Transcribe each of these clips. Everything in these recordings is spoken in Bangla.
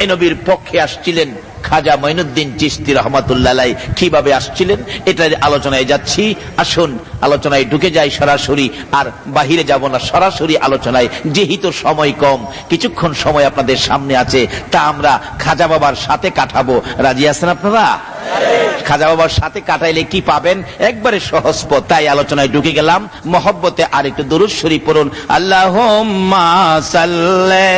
এই নবীর পক্ষে আসছিলেন খাজা মঈনুদ্দিন চিশতি রহমাতুল্লাহ আলাইহি। কিভাবে আসছিলেন এটার আলোচনায় যাচ্ছি। আসুন আলোচনায় ঢুকে যাই সরাসরি, আর বাহিরে যাব না, সরাসরি আলোচনায়। যেহেতু সময় কম, কিছুক্ষণ সময় আপনাদের সামনে আছে, তা আমরা খাজা বাবার সাথে কাটাবো। রাজি আছেন আপনারা? খাজা বাবার সাথে কাটাইলে কি পাবেন? একবারে সহজ পথ। তাই আলোচনায় ঢুকে গেলাম। মহব্বতে আর একটু দরুদ শরীফ পড়ুন। আল্লাহুম্মা সাল্লি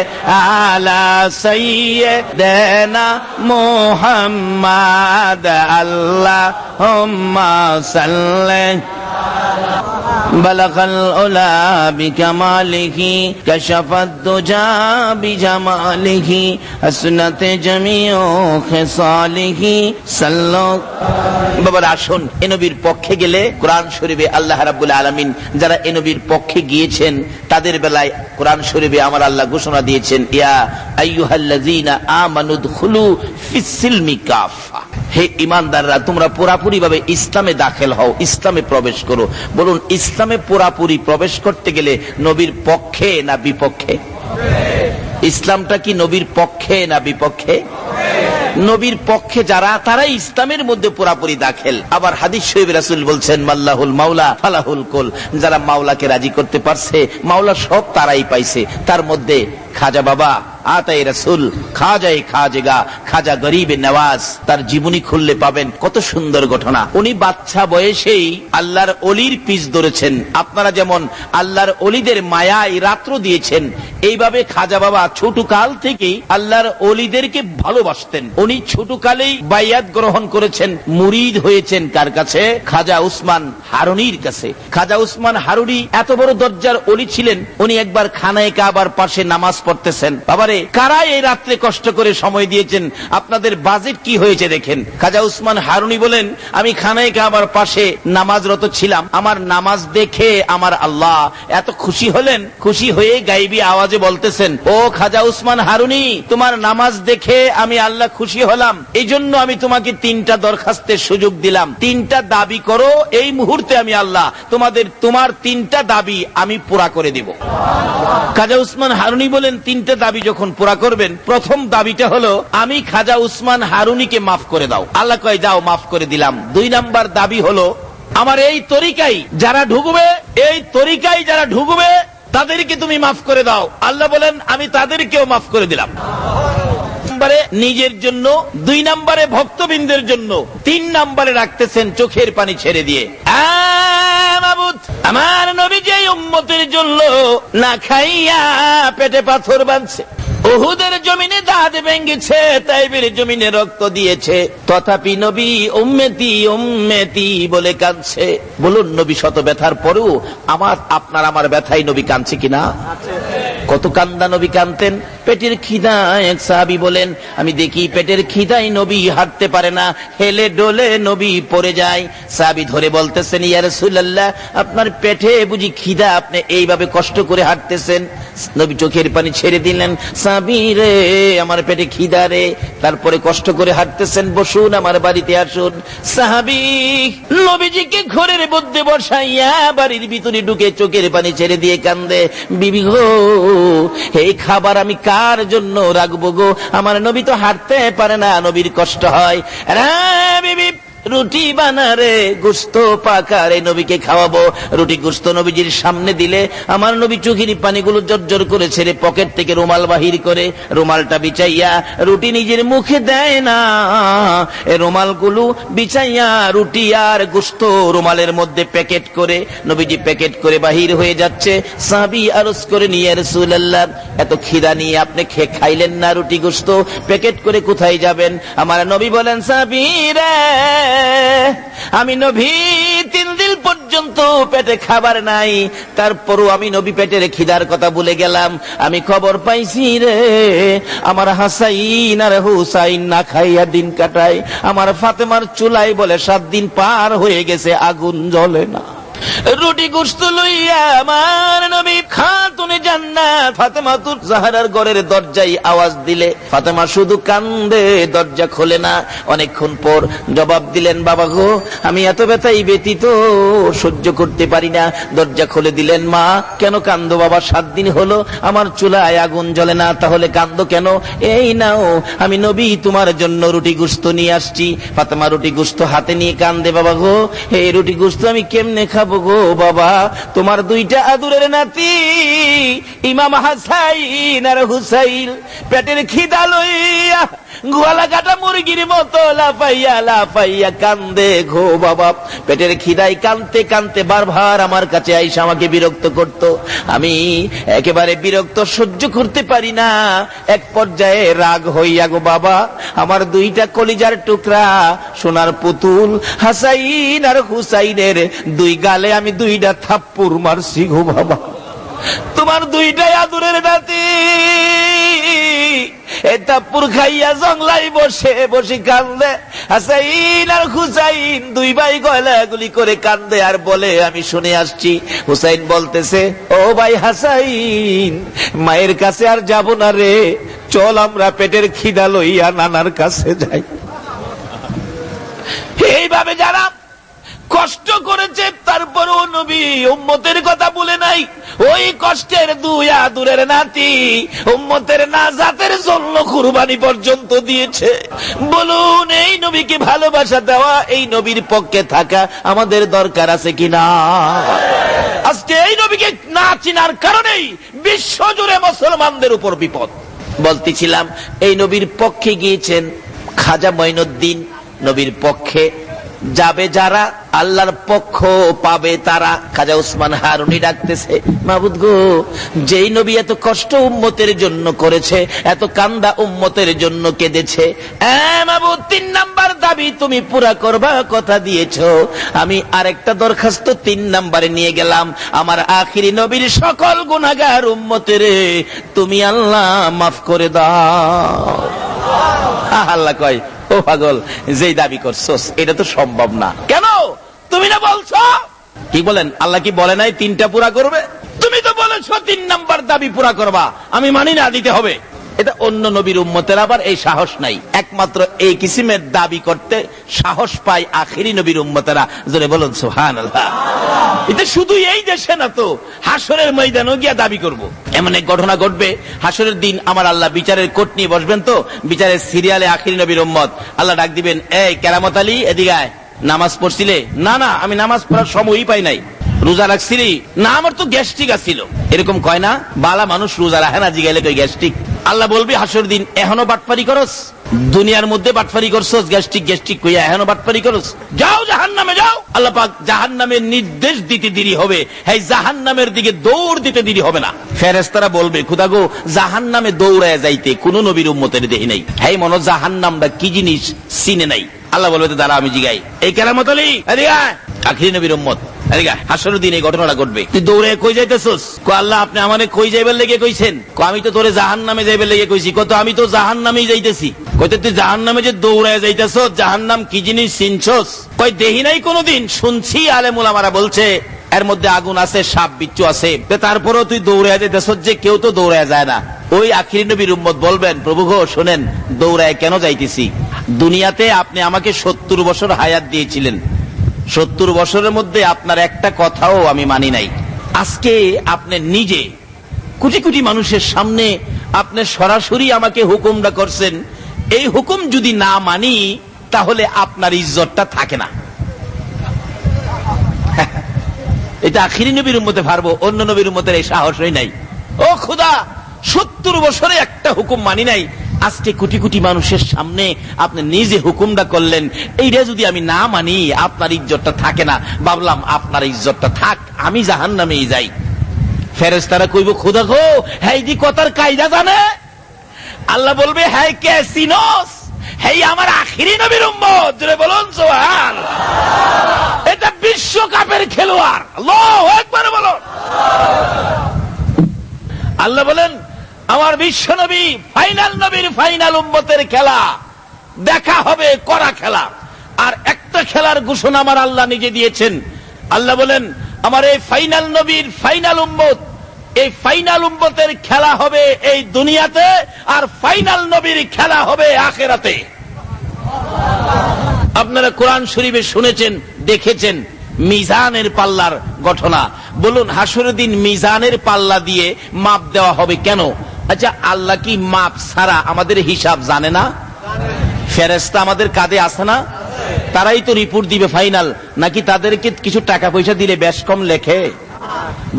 আলা সাইয়্যিদিনা মুহাম্মাদ। আল্লাহুম্মা সাল্লি বালাগাল উলা বিকামালিহি কাশাফাদ দুজা বিজামালিহি আসনাতে জামিউ খিসালিহি সাল্লাল্লাহু। বাবার আসুন, এ নবীর পক্ষে গেলে কোরআন শরীফে আল্লাহ রাব্বুল আলামিন যারা এ নবীর পক্ষে গিয়েছেন তাদের বেলায় কোরআন শরীফে আমার আল্লাহ ঘোষণা দিয়েছেন, ইয়া আইয়ুহাল্লাযীনা আমানু দুখুলু ফিস-সিলমি কাফা। হে ঈমানদাররা, তোমরা পুরাপুরি ভাবে ইসলামে দাখিল হও, ইসলামে প্রবেশ করো। বলুন, ইসলামে পুরাপুরি প্রবেশ করতে গেলে নবীর পক্ষে না বিপক্ষে? ইসলামটা কি নবীর পক্ষে না বিপক্ষে? নবীর পক্ষে যারা, তারাই ইসলামের মধ্যে পুরাপুরি দাখিল। আবার হাদিস শরীফে রাসূল বলছেন, মাল্লাহুল মাওলা ফালাহুল কুল। যারা মাওলাকে রাজি করতে পারছে, মাওলা সব তারাই পাইছে। তার মধ্যে খাজা বাবা আতাই রাসূল, খাজাই খাজেগা, খাজা গরিবে নওয়াজ। তার জীবনী খুললে পাবেন কত সুন্দর ঘটনা। উনি বাচ্চা বয়সেই আল্লাহর অলির পিছ ধরেছেন। আপনারা যেমন আল্লাহর অলিদের মায়ায় রাত্র দিয়েছেন, এইভাবে খাজা বাবা ছোট কাল থেকেই আল্লাহর অলিদেরকে ভালোবাসতেন। উনি ছোট কালেই বাইয়াত গ্রহণ করেছেন, মুরিদ হয়েছেন কার কাছে? খাজা উসমান হারুনির কাছে। খাজা উসমান হারুনি এত বড় দরজার অলি ছিলেন, উনি একবার খানায়ে কাবার পাশে নামাজ পড়তেছেন। বাবারে, কারা এই রাত্রে কষ্ট করে সময় দিয়েছেন? আপনাদের বাজেট কি হয়েছে দেখেন। খাজা উসমান হারুনি বলেন, আমি খানায়ে কাবার পাশে নামাজরত ছিলাম, আমার নামাজ দেখে আমার আল্লাহ এত খুশি হলেন, খুশি হয়ে গাইবি আওয়াজে বলতেছেন, ও খাজা উসমান হারুনি, তোমার নামাজ দেখে আমি আল্লাহ খুশি হলাম, এই জন্য আমি তোমাকে 3টা দরখাস্তের সুযোগ দিলাম। 3টা দাবি করো, এই মুহূর্তে আমি আল্লাহ তোমার 3টা দাবি আমি পুরা করে দিব। খাজা উসমান হারুনি বলেন, 3টা দাবি যখন পুরা করবেন, প্রথম দাবিটা হলো, আমি খাজা উসমান হারুনিকে মাফ করে দাও। আল্লাহ কয়, যাও, মাফ করে দিলাম। 2 নাম্বার দাবি হলো, আমার এই তরিকায় যারা ঢুকবে, এই তরিকায় যারা ঢুকবে তাদেরকে তুমি মাফ করে দাও। আল্লাহ বলেন, আমি তাদেরকেও মাফ করে দিলাম। নিজের জন্য, 2 নম্বরে ভক্তবৃন্দের জন্য, 3 নম্বরে রাখতেছেন চোখের পানি ছেড়ে দিয়ে, মাবুদ, আমার নবী যে উম্মতের জন্য না খাইয়া পেটে পাথর বাঁধছে, উহুদের জমিনে দাঁত ভেঙেছে, তাইবের জমিনে রক্ত দিয়েছে, তথাপি নবী উম্মতি উম্মতি বলে কাঁদছে। বলুন, নবী শত ব্যথার পরেও আমার ব্যথায় নবী কাঁদছে কিনা? কত কান্দা নবী কাঁদতেন। পেটের খিদা, এক সাহাবী বলেন, আমি দেখি পেটের খিদায় নবী হাঁটতে পারে না, হেলে ডোলে নবী পড়ে যায়। সাহাবী ধরে বলতেছেন, ইয়া রাসূলুল্লাহ, আপনার পেটে বুঝি খিদা, আপনি এইভাবে কষ্ট করে হাঁটতেছেন? নবী চোখের পানি ছেড়ে দিলেন, সাহাবী রে, আমার পেটে খিদা রে। তারপরে কষ্ট করে হাঁটতেছেন, বসুন, আমার বাড়িতে আসুন। সাহাবী নবীজিকে ঘরের মধ্যে বসাইয়া বাড়ির ভিতরে ঢুকে চোখের পানি ছেড়ে দিয়ে কান্দে, বিবি গো, এই খাবার আমি কার জন্য রাখবো গো? আমার নবী তো হাঁটতে পারে না, নবীর কষ্ট হয়। বিবি, রুটি বানারে, গোশত পাকারে, নবীকে খাওয়াবো। রুটি গোশত নবীজির সামনে দিলে আমার নবী চোখের পানিগুলো জর্জর করে ছেড়ে পকেট থেকে রুমাল বাহির করে রুমালটা বিছাইয়া রুটি নিজের মুখে দেয় না, এই রুমালগুলো বিছাইয়া রুটি আর গোশত রুমালের মধ্যে প্যাকেট করে নবীজি প্যাকেট করে বাহির হয়ে যাচ্ছে। সাহাবী আরজ করে, ইয়া রাসূলুল্লাহ, এত খিদা নিয়ে আপনি খাইলেন না রুটি গোশত, প্যাকেট করে কোথায় যাবেন? আমার নবী বলেন, সাহাবী রে, আমি নবী 3 দিন পর্যন্ত পেটে খাবার নাই, তারপরও আমি নবী পেটের খিদার কথা ভুলে গেলাম। আমি খবর পাইছি রে, আমার হাসাইন আর হুসাইন না খাইয়া দিন কাটায়, আমার ফাতেমার চুলাই বলে 7 দিন পার হয়ে গেছে, আগুন জ্বলে না। রুটি গোশত লইয়া আমার নবী খাতুনে জান্নাত ফাতেমাতুজ জাহরার ঘরের দরজায় আওয়াজ দিলে ফাতেমা শুধু কান্দে, দরজা খোলে না। অনেকক্ষণ পর জবাব দিলেন, বাবা গো, আমি এত ব্যথাই ব্যতীত সহ্য করতে পারি না। দরজা খুলে দিলেন। মা, কেন কান্দো বাবা? 7 দিন হলো আমার চুলায় আগুন জ্বলে না, তাহলে কান্দো কেন? এই নাও, আমি নবী তোমার জন্য রুটি গোশত নিয়ে আসছি। ফাতেমা রুটি গোশত হাতে নিয়ে কান্দে, বাবা গো, এই রুটি গোশত আমি কেমনে খাবো গো বাবা? তোমার 2টা আদুরের নাতি ইমাম হাসাইন আর হুসাইন পেটের খিদা লইয়া গোয়ালা কাটা মুরগির মতো লাফাইয়া লাফাইয়া কান্দে গো বাবা। পেটের খিদায় কানতে কানতে বারবার আমার কাছে আইসা আমাকে বিরক্ত করত। আমি একেবারে বিরক্ত সহ্য করতে পারি না। এক পর্যায়ে রাগ হইয়া গো বাবা, আমার 2টা কলিজার টুকরা সোনার পুতুল হাসাইন আর হুসাইনের 2 গালে আমি 2টা থাপ্পড় মারছি গো বাবা। তোমার 2টাই আদুরের নাতি এই থাপ্পড় খাইয়া জংলাই বসে বসে কান্দে। হাসাইন আর হুসাইন 2 ভাই গলাগুলি করে কান্দে আর বলে, আমি শুনে আসছি। হুসাইন বলতেছে, ও ভাই হাসাইন, মায়ের কাছে আর যাব না রে, চল আমরা পেটের খিদা লইয়া নানার কাছে যাই। এইভাবে যারা কষ্ট করেছে তারপরও নবী উম্মতের কথা বলে নাই। ওই কষ্টের 2 আদুরের নাতি উম্মতের নাজাতের জন্য কুরবানি পর্যন্ত দিয়েছে। বলুন, এই নবীকে ভালোবাসা দেওয়া, এই নবীর পক্ষে থাকা আমাদের দরকার আছে কিনা? আজকে এই নবীকে না চিনার কারণেই বিশ্বজুড়ে মুসলমানদের উপর বিপদ। বলতেছিলাম, এই নবীর পক্ষে গিয়েছেন খাজা মঈনুদ্দিন। নবীর পক্ষে যাবে যারা, আল্লাহর পক্ষ পাবে তারা। খাজা উসমান হারুনি ডাকতেছে, মাবুদ গো, যেই নবী এত কষ্ট উম্মতের জন্য করেছে, এত কান্দা উম্মতের জন্য কেঁদেছে, মাবুদ 3 নাম্বার দাবি তুমি পুরা করবা, কথা দিয়েছো। আমি আরেকটা দরখাস্ত 3 নাম্বারে নিয়ে গেলাম, আমার আখিরি নবীর সকল গুনাহগার উম্মতের তুমি আল্লাহ মাফ করে দাও। আল্লাহ কয়, ও পাগল, যেই দাবি করছস এটা তো সম্ভব না। কেন? তুমি না বলছো? কি বলেন? আল্লাহ কি বলে নাই 3টা পুরা করবে? তুমি তো বলেছো 3 নাম্বার দাবি পুরা করবা। আমি মানি না, দিতে হবে। এটা অন্য নবীর উম্মতের আবার এই সাহস নাই। একমাত্র এই কিসিমের দাবি করতে সাহস পায় আখিরি নবীর উম্মতেরা। জোরে বলুন সুবহানাল্লাহ। এটা শুধু এই দেশে না, তো হাসরের ময়দানেও গিয়া দাবি করব। এমন এক ঘটনা ঘটবে, হাসরের দিন আমার আল্লাহ বিচারের কোর্ট নিয়ে বসবেন। তো বিচারের সিরিয়ালে আখিরি নবীর উম্মত, আল্লাহ ডাক দিবেন, এই কেরামত আলী এদিকে আয়, নামাজ পড়ছিলে? না না, আমি নামাজ পড়ার সময়ই পাই নাই। রোজা রাখছিলি? না, আমার তো গ্যাস্ট্রিক আসছিল। এরকম কয় না? বালা মানুষ রোজা রাখে না, জিগাইলে কই গ্যাস্ট্রিক। আল্লাহ বলবে হাসর দিন, এখনো বাটপারি করস? দুনিয়ার মধ্যে বাটপারি করছস, গ্যাস্ট্রিক গ্যাস্ট্রিক কইয়া এখনো বাটপারি করস? যাও জাহান্নামে যাও। আল্লাহ পাক জাহান্নামের নির্দেশ দিতে দেরি হবে, এই জাহান্নামের দিকে দৌড় দিতে দেরি হবে না। ফেরেশতারা বলবে, খোদা গো, জাহান্নামে দৌড়ায় যাইতে কোন নবীর উম্মতের দেহি নাই। হ্যাঁ, মনে জাহান্নামটা কি জিনিস চিনে নাই। আল্লাহ বলবে, দাঁড়া আমি জিগাই, এই কেরামত আলী এদিকে আয়, আখিরি নবীর উম্মত হাসরের দিন এই ঘটনাটা ঘটবে। তুই দৌড়ে কই যাইতেছস? আল্লাহ আপনি আমারে কই যাইবার লেগে কইছেন? আমি তো তোরে জাহান্নামে যাইবার লেগে কইছি। কত আমি তো জাহান্নামেই যাইতেছি। কইতে তুই জাহান্নামে যে দৌড়ায় যাইতেছস, জাহান্নাম কি জিনিস চিনছস? কই দেখি নাই কোনোদিন, শুনছি আলেম ওলামারা বলছে এর মধ্যে আগুন আছে, সাপ বিচ্ছু আছে। তারপরেও তুই দৌড়ায় যাইতেছস, যে কেউ তো দৌড়ায় যায় না। ওই আখিরি নবীর উম্মত বলবেন, প্রভু গো শোনেন, দৌড়ায় কেন যাইতেছি? দুনিয়াতে আপনি আমাকে 70 বছর হায়াত দিয়েছিলেন, 70 বছরের মধ্যে আপনার একটা কথাও আমি মানি নাই। আজকে আপনি নিজে কোটি কোটি মানুষের সামনে আপনি সরাসরি আমাকে হুকুমটা করছেন। এই হুকুম যদি না মানি তাহলে আপনার ইজ্জতটা থাকে না। এটা আখিরি নবীর উম্মতে পারবো, অন্য নবীর উম্মতের এই সাহসই নাই। ও খোদা, 70 বছরে একটা হুকুম মানি নাই, আজকে কোটি কোটি মানুষের সামনে আপনি নিজে হুকুমটা করলেন, এইটা যদি আমি না মানি আপনার ইজ্জতটা থাকে না। ভাবলাম আপনার ইজ্জতটা থাক, আমি জাহান্নামেই যাই। ফেরেশতারা কইব, খোদা গো, হ্যাঁ দি কথার কায়দা জানে? আল্লাহ বলবে, হ্যাঁ কে চিনস? হ্যাঁ আমার আখিরি নবীর উম্মত। জোরে বলুন সুবহানাল্লাহ। এটা বিশ্বকাপের খেলোয়াড়। আল্লাহু আকবার বলুন। আল্লাহ বলেন, আমার বিশ্ব নবী ফাইনাল নবীর ফাইনাল উম্মতের খেলা দেখা হবে, করা খেলা। আর একটা খেলার ঘোষণা আমার আল্লাহ নিজে দিয়েছেন। আল্লাহ বলেন, আমার এই ফাইনাল নবীর ফাইনাল উম্মত, এই ফাইনাল উম্মতের খেলা হবে এই দুনিয়াতে, আর ফাইনাল নবীর খেলা হবে আখিরাতে। আপনারা কোরআন শরীফে শুনেছেন, দেখেছেন মিজানের পাল্লার ঘটনা। বলুন, হাসরের দিন মিজানের পাল্লা দিয়ে মাপ দেওয়া হবে কেন? আচ্ছা, আল্লাহ কি মাপ ছাড়া আমাদের হিসাব জানে না? ফেরেশতা আমাদের কাঁধে আসে না? তারাই তো রিপোর্ট দিবে ফাইনাল, নাকি তাদেরকে কিছু টাকা পয়সা দিলে বেশ কম লেখে?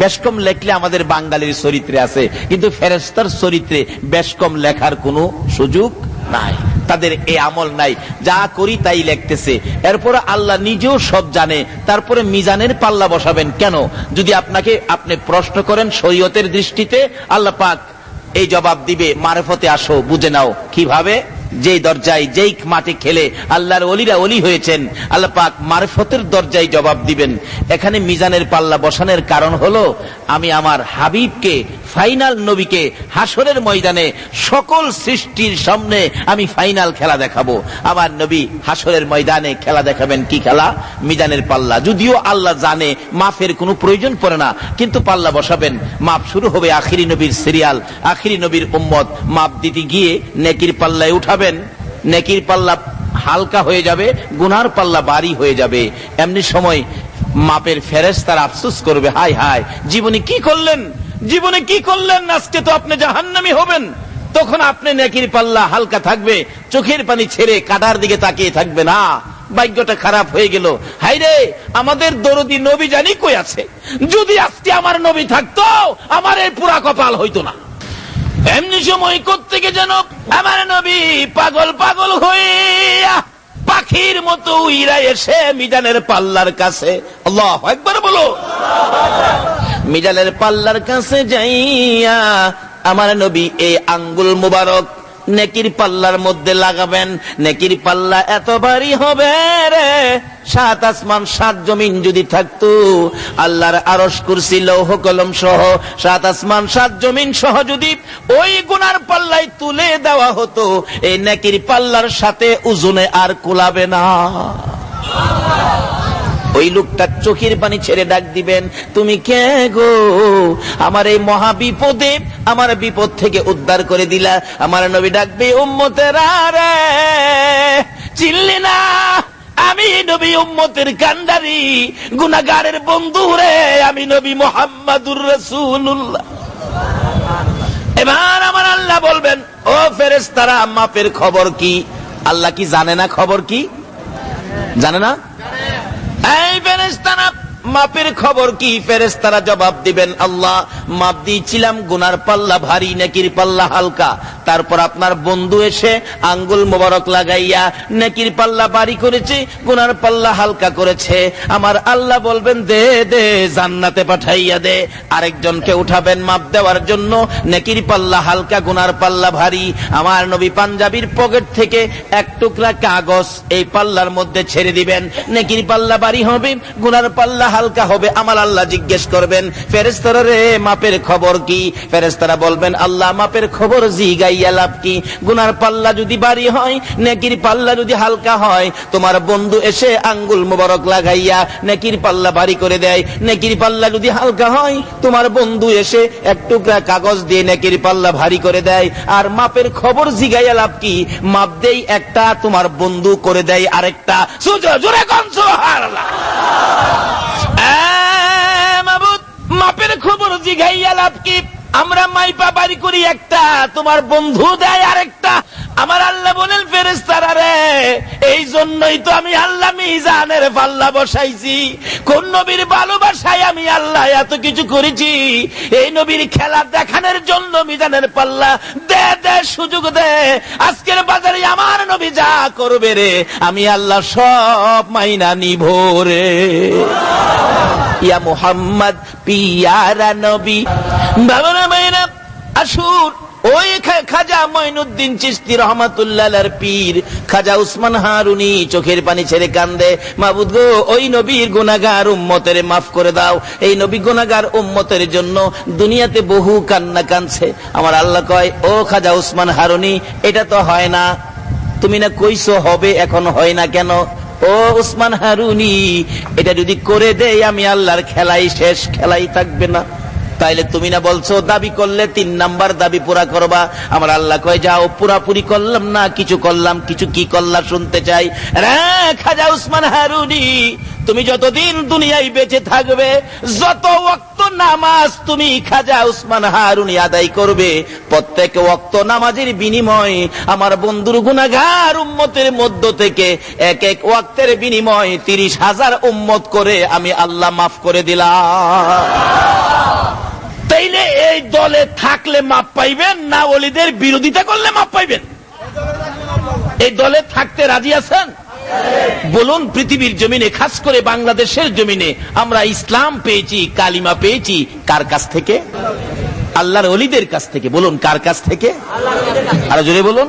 বেশ কম লেখলে আমাদের বাঙালির চরিত্রে আছে, কিন্তু ফেরেশতার চরিত্রে বেশ কম লেখার কোনো সুযোগ নাই। তাদের এই আমল নাই, যা করি তাই লিখতেছে। এরপরে আল্লাহ নিজেও সব জানে, তারপরে মিজানের পাল্লা বসাবেন কেন? যদি আপনি প্রশ্ন করেন শরীয়তের দৃষ্টিতে, আল্লাহ পাক এই জবাব দিবে, মারফতে আসো বুঝে নাও কিভাবে। যেই দরজায়, যেই মাটি খেলে আল্লাহর ওলিরা ওলি হয়েছেন, আল্লাহ পাক মারফতের দরজায় জবাব দিবেন। এখানে মিজানের পাল্লা বসানোর কারণ হলো, আমি আমার হাবিবকে, ফাইনাল নবীকে হাসরের ময়দানে সকল সৃষ্টির সামনে আমি ফাইনাল খেলা দেখাবো। আমার নবী হাসরের ময়দানে খেলা দেখাবেন। কি খেলা? মিজানের পাল্লা। যদিও আল্লাহ জানে মাফের কোনো প্রয়োজন পড়ে না, কিন্তু পাল্লা বসাবেন। মাপ শুরু হবে আখিরি নবীর সিরিয়াল, আখিরি নবীর উম্মত মাপ দিতে গিয়ে নেকির পাল্লায় উঠাবেন। নেকির পাল্লা হালকা হয়ে যাবে, গুনার পাল্লা ভারী হয়ে যাবে। এমনি সময় মাপের ফেরেশতারা আফসোস করবে, হায় হায়, জীবনে কি করলেন, জীবনে কি করলেন, আজকে তো আপনি জাহান্নামী হবেন। তখন আপনি নেকির পাল্লা হালকা থাকবে, চোখের পানি ছেড়ে কাটার দিকে তাকিয়ে থাকবে না। ভাগ্যটা খারাপ হয়ে গেল, হায়রে আমাদের দরদি নবী জানি কই আছে, যদি আজকে আমার নবী থাকতো আমার এই পুরা কপাল হইতো না। এমনি সময় কোত্থেকে যেন আমার নবী পাগল পাগল হইয়া পাখির মতো উইরা এসে মিজানের পাল্লার কাছে, আল্লাহু আকবার বলো, মিজানের পাল্লার কাছে যাইয়া আমার নবী এই আঙ্গুল মুবারক নেকির পাল্লার মধ্যে লাগাবেন। নেকির পাল্লা এত ভারী হবে রে, 7 আসমান 7 জমিন যদি থাকতো, আল্লাহর আরশ কুরসি লৌহ কলম সহ 7 আসমান 7 জমিন সহ যদি ওই গুনার পাল্লায় তুলে দেওয়া হতো, এই নেকির পাল্লার সাথে ওজনে আর কুলাবে না। ওই লোকটা চোখের পানি ছেড়ে ডাক দিবেন, তুমি কে গো? আমার এই মহা বিপদে, আমার বিপদ থেকে উদ্ধার করে দিলা। আমার নবী ডাকবে, উম্মতেরা রে, চিনলি না? আমি নবী উম্মতের কান্ডারি, গুনাহগারের বন্ধু রে, আমি নবী মুহাম্মাদুর রাসূলুল্লাহ। এবার আমার আল্লাহ বলবেন, ও ফেরেশতারা, মাপের খবর কি? আল্লাহ কি জানে না খবর কি? জানে না? এই ফেরেশতারা, মাপের খবর কি? ফেরেশতারা জবাব দিবেন, আল্লাহ মাপ দিয়েছিলাম, গুনার পাল্লা ভারী, নেকির পাল্লা হালকা। তারপর আপনার বন্ধু এসে আঙ্গুল মোবারক লাগাইয়া নেকির পাল্লা ভারী করেছে, গুনার পাল্লা হালকা করেছে। আমার আল্লাহ বলবেন, দে দে, জান্নাতে পাঠাইয়া দে। আরেকজনকে উঠাবেন মাপ দেওয়ার জন্য, নেকির পাল্লা হালকা, গুনার পাল্লা ভারী। আমার নবী পাঞ্জাবির পকেট থেকে এক টুকরা কাগজ এই পাল্লার মধ্যে ছেড়ে দিবেন, নেকির পাল্লা ভারী হবে, গুনার পাল্লা হালকা হবে। আমার আল্লাহ জিজ্ঞেস করবেন, ফেরেশতারা রে, মাপের খবর কি? ফেরেশতারা বলবেন, আল্লাহ মাপের খবর জিগাইয়া লাভ কি? গুনার পাল্লা যদি ভারী হয়, নেকির পাল্লা যদি হালকা হয়, তোমার বন্ধু এসে আঙ্গুল মোবারক লাগাইয়া নেকির পাল্লা ভারী করে দেয়। নেকির পাল্লা যদি হালকা হয়, তোমার বন্ধু এসে এক টুকরা কাগজ দিয়ে নেকির পাল্লা ভারী করে দেয়। আর মাপের খবর জিগাইয়া লাভ কি? মাপ দেই একটা, তোমার বন্ধু করে দেয় আরেকটা। জোরে কোন সুবহানাল্লাহ। মাবুদ, মাপের খবর জিগাইয়া লাভ কি? আমরা মাইপা বাড়ি করি একটা, তোমার বন্ধু দেয় আরেকটা। আমার আল্লাহ বলেন, ফেরেশতারা রে, এই জন্যই তো আমি আল্লাহ মিজানের পাল্লা বসাইছি। কোন নবীর ভালোবাসায় আমি আল্লাহ এত কিছু করেছি, এই নবীর খেলা দেখানোর জন্য মিজানের পাল্লা দে দে, সুযোগ দে। আজকের বাজারে আমার নবী যা করবে রে, আমি আল্লাহ সব মাইনা নিব রে। ইয়া মুহাম্মদ পিয়ারা নবী, বাবারা মাইনা আসুন। ওই খাজা মঈনুদ্দিন চিশতি রহমাতুল্লাহ আলাইহির পীর খাজা উসমান হারুনি চোখের পানি ছেড়ে কান্দে, মাবুদ গো, ওই নবীর গুনাহগার উম্মতের মাফ করে দাও। এই নবী গুনাহগার উম্মতের জন্য দুনিয়াতে বহু কান্না কাঁদছে। আমার আল্লাহ কয়, ও খাজা উসমান হারুনি, এটা তো হয় না, তুমি না কইছো হবে, এখন হয় না কেন? ও উসমান হারুনি, এটা যদি করে দেই আমি আল্লাহর খেলাই শেষ, খেলাই থাকবে না। তাইলে তুমি না বলছো দাবি করলে 3 নাম্বার দাবি পুরা করবা? আমার আল্লাহ কয় যাও, পুরাপুরি করলাম না, কিছু করলাম, কিছু কি করলা শুনতে চাই। রে খাজা উসমান হারুনি, তুমি যতদিন দুনিয়ায় বেঁচে থাকবে, যত ওয়াক্ত নামাজ তুমি খাজা উসমান হারুনি আদায় করবে, প্রত্যেক ওয়াক্ত নামাজের বিনিময়ে আমার বন্ধুর গুনাহগার উম্মতের মধ্য থেকে এক এক ওয়াক্তের বিনিময়ে 30,000 উম্মত করে আমি আল্লাহ মাফ করে দিলাম। তাইলে এই দলে থাকলে মাপ পাইবেন না ওলিদের বিরোধিতা করলে মাপ পাইবেন? এই দলে থাকতে রাজি আছেন? বলুন, পৃথিবীর জমিনে, খাস করে বাংলাদেশের জমিনে আমরা ইসলাম পেয়েছি, কালিমা পেয়েছি কার কাছ থেকে? আল্লাহর ওলিদের কাছ থেকে। বলুন, কার কাছ থেকে? আরো জোরে বলুন।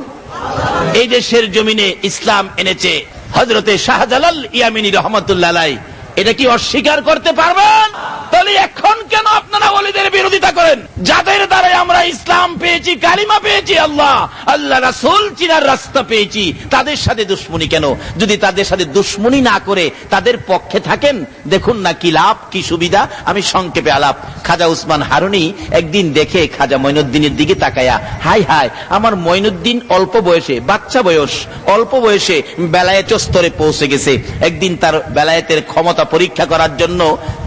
এই দেশের জমিনে ইসলাম এনেছে হযরতে শাহজালাল ইয়ামিনী রহমাতুল্লাহ আলাইহি। এটা কি অস্বীকার করতে পারবেন? তাহলে এখন কেন আপনারা ওলিদের বিরোধিতা করেন? যাদের দ্বারা আমরা ইসলাম পেয়েছি, কালিমা পেয়েছি, আল্লাহ রাসূল চিনার রাস্তা পেয়েছি, তাদের সাথে দুশ্মনী কেন? যদি তাদের সাথে দুশ্মনী না করে তাদের পক্ষে থাকেন, দেখুন না কি লাভ, কি সুবিধা। আমি সংক্ষেপে আলাপ। খাজা উসমান হারুনি একদিন দেখে খাজা মঈনুদ্দিনের দিকে তাকায়া, হাই হাই, আমার মঈনুদ্দিন অল্প বয়সে, বাচ্চা বয়স, অল্প বয়সে বেলায়েত স্তরে পৌঁছে গেছে। একদিন তার বেলায়েতের ক্ষমতা পরীক্ষা করার জন্য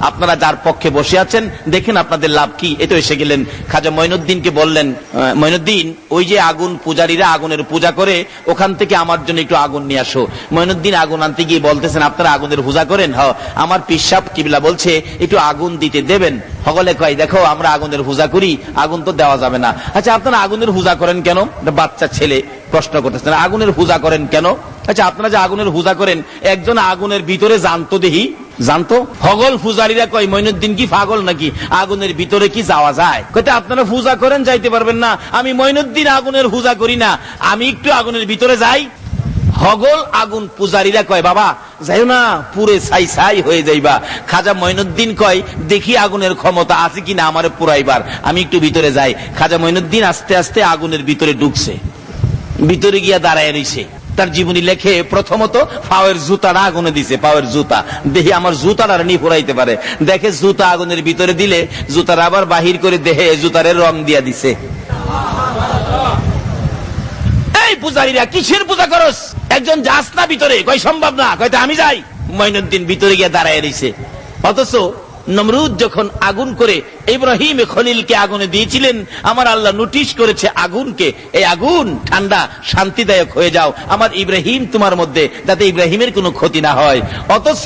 আপনারা যার পক্ষে বসে আছেন, দেখেন আপনাদের লাভ কি। এতো এসে গেলেন, খাজা মঈনুদ্দিনকে বললেন, মঈনুদ্দিন, ওই যে আগুন পূজারীরা আগুনের পূজা করে, ওখান থেকে আমার জন্য একটু আগুন নিয়ে আসো। মঈনুদ্দিন আগুন আনতে গিয়ে বলতেছেন, আপনারা আগুনের পূজা করেন? হ্যাঁ। আমার পিসাব কিবলা বলছে একটু আগুন দিতে দেবেন। সকলে কয়, দেখো আমরা আগুনের পূজা করি, আগুন তো দেওয়া যাবে না। আচ্ছা, আপনারা আগুনের পূজা করেন কেন? বাচ্চা ছেলে প্রশ্ন করতেছেন, আগুনের পূজা করেন কেন? আচ্ছা, আপনারা যে আগুনের পূজা করেন, একজন আগুনের ভিতরে জানতো, দেখি জানতো? হগল পূজারীরা কয়, মঈনুদ্দিন কি পাগল নাকি? আগুনের ভিতরে কি যাওয়া যায়? কইতে, আপনারা পূজা করেন, যাইতে পারবেন না। আমি মঈনুদ্দিন আগুনের পূজা করি না, আমি একটু আগুনের ভিতরে যাই। হগল আগুন পূজারীরা কয়, বাবা যাইও না, পুরে ছাই ছাই হয়ে যাইবা। খাজা মঈনুদ্দিন কয়, দেখি আগুনের ক্ষমতা আছে কিনা আমারে পুরাইবার, আমি একটু ভিতরে যাই। খাজা মঈনুদ্দিন আস্তে আস্তে আগুনের ভিতরে ঢুকছে, ভিতরে গিয়া দাঁড়ায় রইছে। তার জীবনী লেখে, প্রথমত পাওয়ের জুতাটা আগুনে দিছে, পাওয়ের জুতা, দেখি আমার জুতাটা নি ফুরাইতে পারে। দেখে জুতা আগুনের ভিতরে দিলে জুতার আবার বাহির করে দেহে জুতারে রং দিয়া দিছে। এই পূজারীরা কিসের পূজা করস? একজন যাস না ভিতরে? কয় সম্ভব না। কয়তো আমি যাই। মঈনুদ্দিন ভিতরে গিয়ে দাঁড়ায় রইছে। অথচ নমরুদ যখন আগুন করে ইব্রাহিম খলিলকে আগুনে দিয়েছিলেন, আমার আল্লাহ নোটিশ করেছে আগুনকে, এই আগুন ঠান্ডা শান্তিদায়ক হয়ে যাও, আমার ইব্রাহিম তোমার মধ্যে, যাতে ইব্রাহিমের কোনো ক্ষতি না হয়। অথচ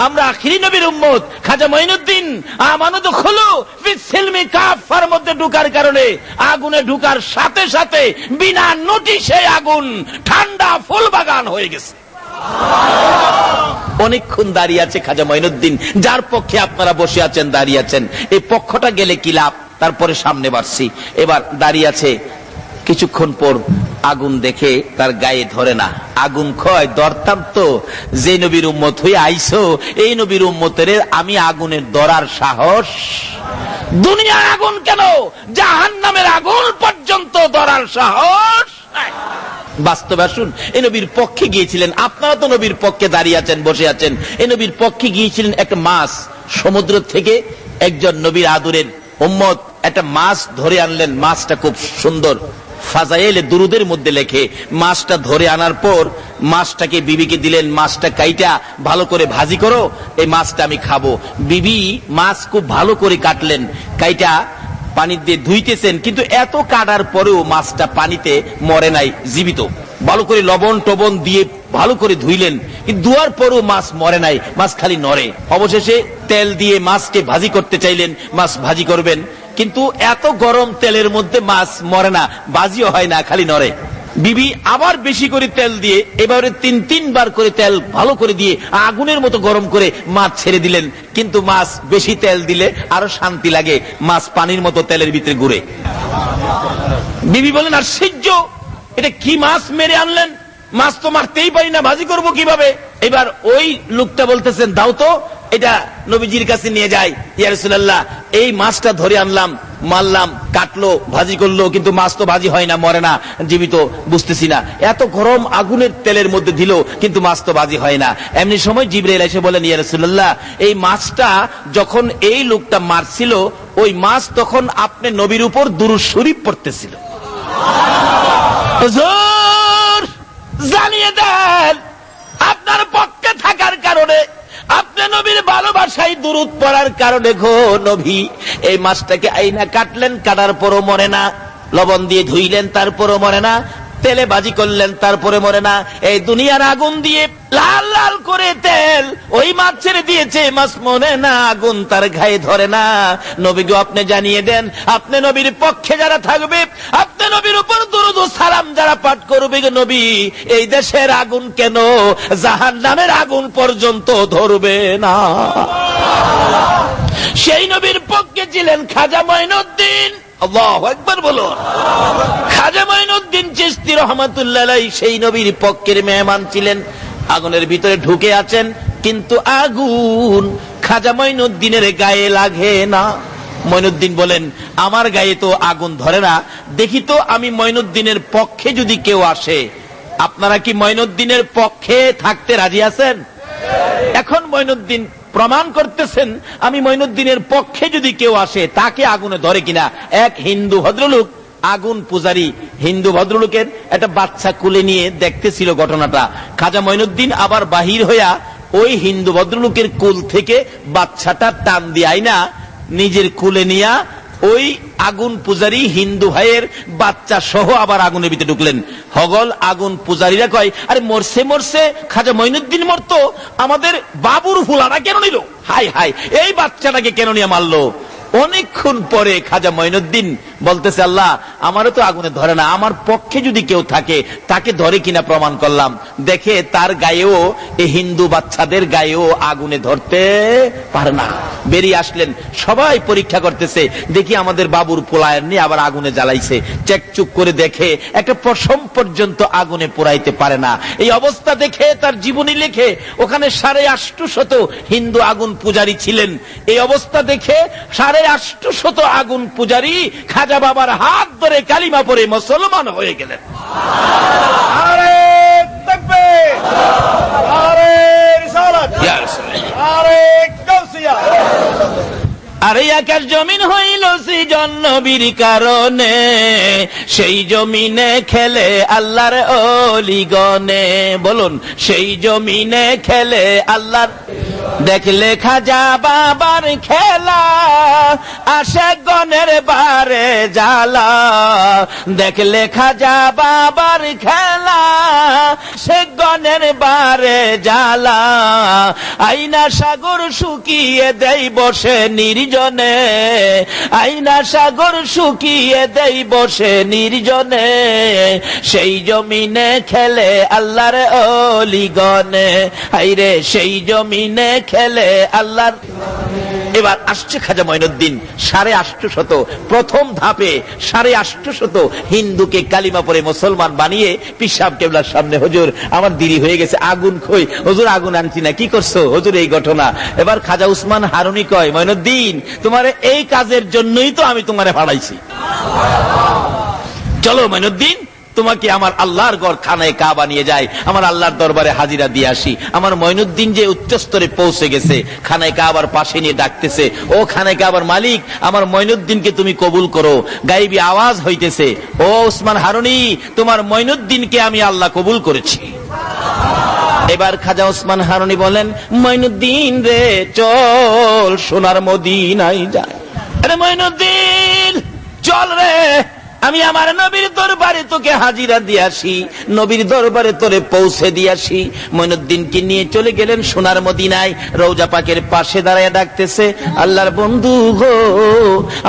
আমরা আখিরি নবীর উম্মত, খাজা মঈনুদ্দিন আমানু দুখুলু ফিস সিলমি কাফার মধ্যে ঢোকার কারণে আগুনে ঢোকার সাথে সাথে বিনা নোটিশে আগুন ঠান্ডা ফুল বাগান হয়ে গেছে। অনেকক্ষণ দাঁড়িয়ে আছে খাজা মঈনুদ্দিন, যার পক্ষে আপনারা বসে আছেন, দাঁড়িয়ে আছেন। এই পক্ষটা গেলে কি লাভ? তারপরে সামনে বাড়ছি। এবার দাঁড়িয়ে আছে, কিছুক্ষণ পর আগুন দেখে তার গায়ে ধরে না। আগুন কয়, ধরতাম তো, যে নবীর উম্মত হয়ে আইসো, এই নবীর উম্মতের আমি আগুনের ধরার সাহস? দুনিয়ার আগুন কেন, জাহান্নামের আগুন পর্যন্ত ধরার সাহস? বাস্তবে আসুন, এই নবীর পক্ষে গিয়েছিলেন, আপনারা তো নবীর পক্ষে দাঁড়িয়ে আছেন, বসে আছেন। এই নবীর পক্ষে গিয়েছিলেন, একটা মাছ সমুদ্র থেকে একজন নবীর আদরের উম্মত একটা মাছ ধরে আনলেন। মাছটা খুব সুন্দর, ফাজাইলে দুরুদের মধ্যে লেখে, মাছটা ধরে আনার পর মাছটাকে বিবিকে দিলেন, মাছটা কাইটা ভালো করে ভাজি করো, এই মাছটা আমি খাবো। বিবি মাছ খুব ভালো করে কাটলেন, কাইটা পানি দিয়ে ধুইতেছেন, কিন্তু এত কাটার পরেও মাছটা পানিতে মরে নাই, জীবিত। ভালো করে লবণ টবণ দিয়ে ভালো করে ধুইলেন, কিন্তু ধোয়ার পরেও মাছ মরে নাই, মাছ খালি নড়ে। অবশেষে তেল দিয়ে মাছকে ভাজি করতে চাইলেন, মাছ ভাজি করবেন, কিন্তু এত গরম তেলের মধ্যে মাছ মরে না, ভাজিও হয় না, খালি নড়ে। বিবি আবার বেশি করে তেল দিয়ে, এবারে 3-3 করে তেল ভালো করে দিয়ে আগুনের মতো গরম করে মাছ ছেড়ে দিলেন, কিন্তু মাছ বেশি তেল দিলে আরো শান্তি লাগে, মাছ পানির মতো তেলের ভিতরে ঘুরে। বিবি বলেন, আশ্চর্য, এটা কি মাছ মেরে আনলেন? মাছ তো মারতেই পারি না, ভাজি করবো কিভাবে? এবার ওই লোকটা বলতেছেন, দাও তো, এটা নবীজির কাছে নিয়ে যায়, ইয়া রাসূলুল্লাহ এই মাছটা ধরে আনলাম, মারলাম, কাটলো, ভাজি করলো, কিন্তু মাছ তো ভাজি হয় না, মরে না, জীবিত, বুঝতেছি না। এত গরম আগুনের তেলের মধ্যে দিল, কিন্তু মাছ তো ভাজি হয় না। এমনি সময় জিবরাইল এসে বলেন, ইয়া রাসূলুল্লাহ এই মাছটা যখন এই লোকটা মারছিল, ওই মাছ তখন আপনি নবীর উপর দুরূদ শরীফ পড়তেছিল। হুজুর জানিয়ে দেন, আপনার পক্ষে থাকার কারণে, আপনি নবীর ভালোবাসায় দুরূদ পড়ার কারণে গো নবী এই মাছটাকে আইনা কাটলেন, কাটার পরও মরে না, লবণ দিয়ে ধুইলেন তারপরও মরে না, তেলে ভাজি করলেন তারপরে মরে না, এই দুনিয়ার আগুন দিয়ে লাল লাল করে তেল ওই মাছ ছেড়ে দিয়েছে, মাছ মরে না, আগুন তার গায়ে ধরে না। নবী গো আপনি জানিয়ে দেন, আপনি নবীর পক্ষে যারা থাকবে, আপনি নবীর উপর দুরূদ ও সালাম যারা পাঠ করবে গো নবী, এই দেশের আগুন কেন জাহান্নামের আগুন পর্যন্ত ধরবে না। সেই নবীর পক্ষে ছিলেন খাজা মঈনুদ্দিন। আল্লাহু আকবার বলো। খাজা মঈনুদ্দিন চিশতি রহমাতুল্লাহ আলাইহি সেই নবীর পক্ষের মেহমান ছিলেন। আগুনের ভিতরে ঢুকে আছেন, কিন্তু আগুন খাজা মঈনুদ্দিনের গায়ে লাগে না। মঈনুদ্দিন বলেন, আমার গায়ে তো আগুন ধরে না, দেখি তো আমি মঈনুদ্দিনের পক্ষে যদি কেউ আসে। আপনারা কি মঈনুদ্দিনের পক্ষে থাকতে রাজি আছেন? এখন মঈনুদ্দিন প্রমাণ করতেছেন, আমি মঈনুদ্দিনের পক্ষে যদি কেউ আসে তাকে আগুনে ধরে কিনা। এক হিন্দু ভদ্রলোক, আগুন পূজারী হিন্দু ভদ্রলোকের একটা বাচ্চা কুলে নিয়ে দেখতেছিল ঘটনাটা। খাজা মঈনুদ্দিন আবার বাহির হইয়া ওই হিন্দু ভদ্রলোকের কুল থেকে বাচ্চাটা টান দিয়ে আইনা নিজের কুলে নিয়া ওই আগুন পূজারী হিন্দু ভাইয়ের বাচ্চা সহ আবার আগুনের ভিতরে ঢুকলেন। হগল আগুন পূজারীরা কয়, আরে মরছে মরছে, খাজা মঈনুদ্দিন মরতো, আমাদের বাবুর ফুলাটা কেন নিল? হাই হাই, এই বাচ্চাটাকে কেন নিয়ে মারলো? অনেকক্ষণ পরে খাজা মঈনুদ্দিন বলতেছে, আল্লাহ আমারও তো আগুনে ধরে না, আমার পক্ষে যদি কেউ থাকে তাকে ধরে কিনা প্রমাণ করলাম। দেখে তার গায়েও, এই হিন্দু বাচ্চাদের গায়েও আগুনে ধরতে পারে না। বেরিয়ে আসলেন, সবাই পরীক্ষা করতেছে, দেখি আমাদের বাবুর পোলায়ের নিয়ে আবার আগুনে জ্বালাইছে। চেকচুক করে দেখে একটা পশম পর্যন্ত আগুনে পোড়াইতে পারে না। এই অবস্থা দেখে তার জীবনী লেখে, ওখানে 850 হিন্দু আগুন পূজারী ছিলেন। এই অবস্থা দেখে 850 আগুন পূজারী খাজা বাবার হাত ধরে কালিমা পড়ে মুসলমান হয়ে গেলেন। আরে তাকবীর, আরে রিসালাত, আরে গাউসিয়া। আরে আকাশ জমিন হইল সৃজন নবীর কারণে, সেই জমিনে খেলে আল্লাহর ওলিগণে। বলুন, সেই জমিনে খেলে আল্লাহর। দেখলে খাজা বাবার খেলা, আসে গণের বারে জ্বালা। দেখলে খাজা বাবার খেলা, সে গণের বারে জ্বালা। আইনা সাগর শুকিয়ে দেই বসে নির্জনে, আইনা সাগর শুকিয়ে দেই বসে নির্জনে। সেই জমিনে খেলে আল্লাহর ওলিগণে, হাইরে সেই জমিনে খেলে আল্লাহর। এবার আসছে খাজা মঈনুদ্দিন 850, প্রথম ধাপে 850 হিন্দুকে কালিমা পড়ে মুসলমান বানিয়ে পিসাব কেবলার সামনে, হুজুর আমার দেরি হয়ে গেছে, আগুন কই? হুজুর আগুন আনছি না। কি করছো? হুজুর এই ঘটনা। এবার খাজা উসমান হারুনি কয়, মঈনুদ্দিন তোমার এই কাজের জন্যই তো আমি তোমারে ভাড়াইছি। চলো মঈনুদ্দিন, তোমাকে আমার আল্লাহর ঘর খানায় কাবা নিয়ে যায়, আমার আল্লাহর দরবারে হাজিরা দিয়ে আসি। আমার মঈনুদ্দিন যে উচ্চ স্তরে পৌঁছে গেছে, খানায় কাবার পাশে নিয়ে ডাকতেছে, ও খানায় কাবার মালিক, আমার মঈনুদ্দিনকে তুমি কবুল করো। গায়েবী আওয়াজ হইতেছে, ও উসমান হারুনি, তোমার মঈনুদ্দিনকে আমি আল্লাহ কবুল করেছি। এবার খাজা উসমান হারুনি বলেন, মঈনুদ্দিন রে চল সোনার মদিনায় যায়। আরে মঈনুদ্দিন চল রে, আমি আমার নবীর দরবারে তোকে হাজিরা দিয়ে আসি, নবীর দরবারে তোরে পৌঁছে দিয়ে আসি। মঈনুদ্দিনকে নিয়ে চলে গেলেন সোনার মদিনায়। রওজা পাকের পাশে দাঁড়ায় ডাকতেছে, আল্লাহর বন্ধু গো,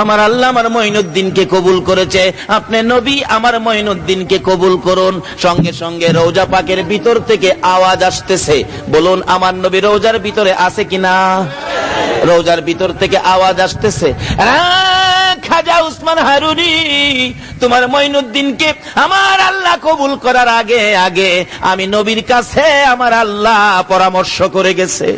আমার আল্লাহ আমার মঈনুদ্দিনকে কবুল করেছে, আপনি নবী আমার মঈনুদ্দিনকে কবুল করুন। সঙ্গে সঙ্গে রওজা পাকের ভিতর থেকে আওয়াজ আসতেছে, বলুন আমার নবী রওজার ভিতরে আছে কিনা? রওজার ভিতর থেকে আওয়াজ আসতেছে, খাজা উসমান হারুনি, তোমার মঈনুদ্দিনকে আমার আল্লাহ কবুল করার আগে আগে আমি নবীর কাছে আমার আল্লাহ পরামর্শ করে গেছে।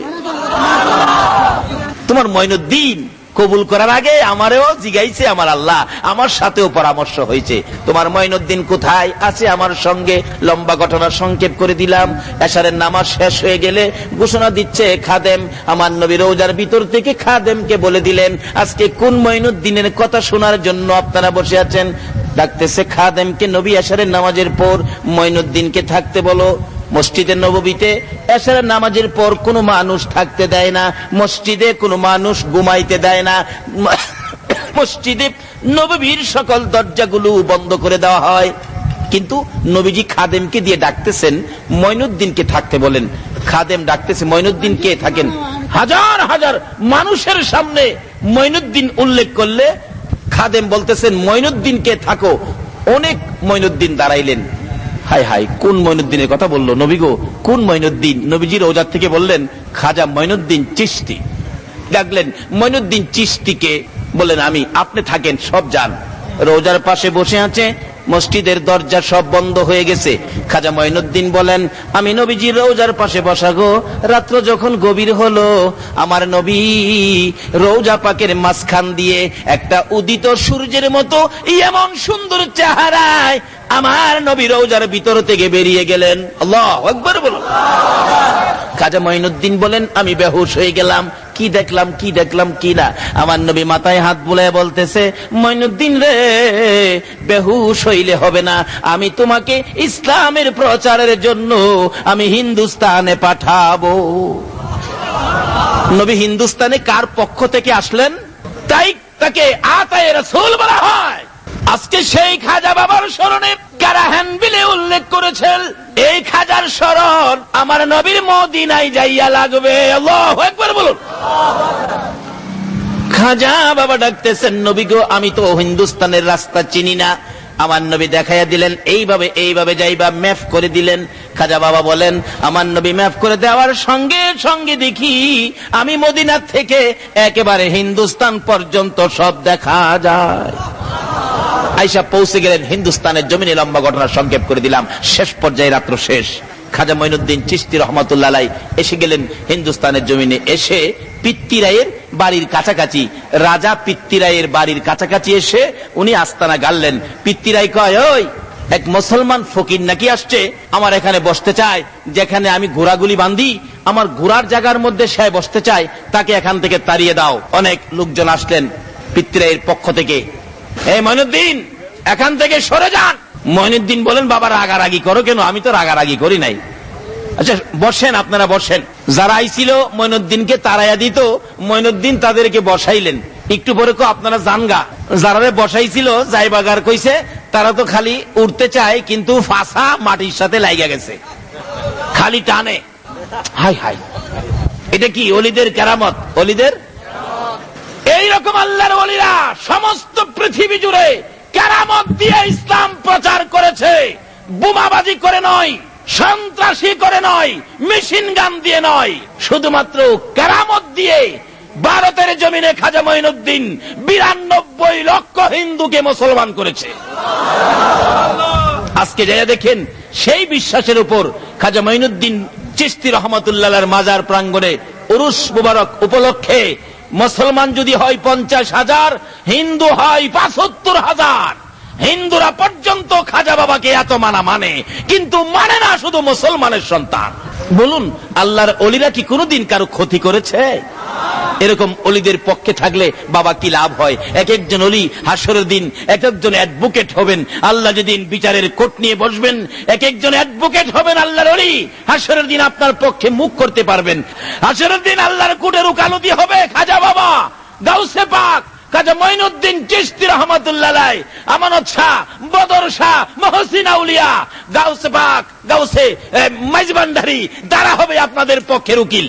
তোমার মঈনুদ্দিন কবুল করার আগে আমারেও জিগাইছে আমার আল্লাহ, আমার সাথেও পরামর্শ হয়েছে। তোমার মঈনুদ্দিন কোথায় আছে আমার সঙ্গে? লম্বা ঘটনা সংক্ষেপ করে দিলাম। এশারের নামাজ শেষ হয়ে গেলে ঘোষণা দিচ্ছে খাদেম, আমার নবী রওজার ভিতর থেকে খাদেমকে বলে দিলেন আজকে কোন মঈনুদ্দিনের কথা শোনার জন্য আপনারা বসে আছেন। ডাকতেছে খাদেমকে, নবী এশারের নামাজের পর মঈনুদ্দিনকে থাকতে বলো। মসজিদে নববীতে এশারের নামাজের পর কোনো মানুষ থাকতে দেয় না, মসজিদে কোনো মানুষ ঘুমাইতে দেয় না, মসজিদে নববীর সকল দরজাগুলো বন্ধ করে দেওয়া হয়। কিন্তু নবীজি খাদেমকে দিয়ে ডাকতেছেন মঈনুদ্দিনকে থাকতে বলেন। খাদেম ডাকতেছে মঈনুদ্দিনকে থাকেন। হাজার হাজার মানুষের সামনে মঈনুদ্দিন উল্লেখ করলে খাদেম বলতেছেন মঈনুদ্দিনকে থাকো। অনেক মঈনুদ্দিন দাঁড়াইলেন। হাই হাই, কোন মঈনুদ্দিনের কথা বললো নবী গো? কোন মঈনুদ্দিন? নবীজি রওজার থেকে বললেন খাজা মঈনুদ্দিন চিশতি। ডাকলেন মঈনুদ্দিন চিশতিকে, বললেন আমি, আপনি থাকেন, সব যান। রওজার পাশে বসে আছে, মসজিদের দরজা সব বন্ধ হয়ে গেছে। খাজা মঈনুদ্দিন বলেন আমি নবীজির রওজার পাশে বসা গো। রাত্র যখন গভীর হলো, আমার নবী রওজা পাকের মাঝখান দিয়ে একটা উদিত সূর্যের মতো এমন সুন্দর চেহারায় আমার নবী রওজার ভিতর থেকে বেরিয়ে গেলেন। আল্লাহু আকবার বলুন। খাজা মঈনুদ্দিন বলেন আমি বেহুশ হয়ে গেলাম, কি দেখলাম কি দেখলাম কি না। আমার নবী মাথায় হাত বুলায় বলতেছে মঈনুদ্দিন রে, বেহুশ হইলে হবে না, আমি তোমাকে ইসলামের প্রচারের জন্য আমি হিন্দুস্তানে পাঠাবো। নবী হিন্দুস্তানে কার পক্ষ থেকে আসলেন? তাই তাকে আতায়ে রাসূল বলা হয়। আজকে সেই খাজা বাবার স্মরণে কারাহান বিলে উল্লেখ করেছেন এই খাজার স্মরণ আমার নবীর মদিনায় যাইয়া লাগবে। আল্লাহু আকবার বলুন। খাজা বাবা ডাকতেছেন নবী গো, আমি তো হিন্দুস্তানের রাস্তা চিনি না। আমার নবী দেখাইয়া দিলেন এইভাবে এইভাবে যাইবা, ম্যাপ করে দিলেন। খাজা বাবা বলেন আমার নবী ম্যাপ করে দেওয়ার সঙ্গে সঙ্গে দেখি আমি মদিনা থেকে একেবারে হিন্দুস্তান পর্যন্ত সব দেখা যায়। আয়েশা পৌঁছে গেলেন হিন্দুস্তানের জমিনে। লম্বা ঘটনা সংক্ষেপ করে দিলাম। শেষ পর্যায়ে রাত্র শেষ। খাজা মঈনুদ্দিন চিশতি রহমাতুল্লাহ আলাইহি এসে গেলেন হিন্দুস্তানের জমিনে। এসে পিত্তিরায়ের বাড়ির কাছাকাছি, রাজা পিত্তিরায়ের বাড়ির কাছাকাছি এসে উনি আস্তানা গাড়লেন। পিত্তিরাই কয় ওই এক মুসলমান ফকির নাকি আসছে, আমার এখানে বসতে চায়, যেখানে আমি ঘোড়াগুলি বাঁধি আমার ঘোড়ার জায়গার মধ্যে সে বসতে চায়, তাকে এখান থেকে তাড়িয়ে দাও। অনেক লোকজন আসলেন পিত্তিরায়ের পক্ষ থেকে। এই মঈনুদ্দিন এখান থেকে সরে যান। মঈনুদ্দিন বলেন বাবা রাগারাগি করো কেন? আমি তো রাগারাগি করি নাই। আচ্ছা বসেন, আপনারা বসেন। যারা আইছিল মঈনুদ্দিনকে তাড়াইয়া দিত, মঈনুদ্দিন তাদেরকে বসাইলেন। একটু পরে কো আপনারা জানগা। যারা বসাইছিল যাইবাগার কইছে, তারা তো খালি উঠতে চায় কিন্তু ফাঁসা মাটির সাথে লাইগা গেছে, খালি টানে। হাই হাই, এটা কি ওলিদের কেরামত? ওলিদের এইরকম আল্লাহর ওলিরা সমস্ত পৃথিবী জুড়ে কেরামত দিয়ে ইসলাম প্রচার করেছে। বোমাবাজি করে নয়, সন্ত্রাসী করে নয়, মেশিন গান দিয়ে নয়, শুধুমাত্র কেরামত দিয়ে। ভারতের জমিনে খাজা মঈনুদ্দিন 92 লক্ষ হিন্দুকে মুসলমান করেছে। আজকে যাইয়া দেখেন সেই বিশ্বাসের উপর খাজা মঈনুদ্দিন চিশতি রহমাতুল্লাহর মাজার প্রাঙ্গণে উরুস মুবারক উপলক্ষে মুসলমান যদি হয় 50,000, হিন্দু হয় 75,000। হিন্দুরা পর্যন্ত খাজা বাবাকে এত মানে, কিন্তু মানে না শুধু মুসলমানের সন্তান। বলুন আল্লাহর ওলিরা কি কোনোদিন কারো ক্ষতি করেছে? এরকম ওলিদের পক্ষে থাকলে বাবা কি লাভ হয়? এক একজন ওলি হাসরের দিন এক একজন অ্যাডভোকেট হবেন। আল্লাহ যেদিন বিচারের কোর্ট নিয়ে বসবেন, এক একজন অ্যাডভোকেট হবেন আল্লাহর ওলি। হাসরের দিন আপনার পক্ষে মুখ করতে পারবেন। হাসরের দিন আল্লাহর কোর্টের উকালতি হবে খাজা বাবা, গাউসে পাক, খাজা মঈনুদ্দিন চিশতি রহমাতুল্লাহ আলাইহি, আমানত শাহ, বদর শাহ, মহসিন আউলিয়া, গাউসে পাক, গাউসে মাইজবান্ডারি, তারা হবে আপনাদের পক্ষের উকিল।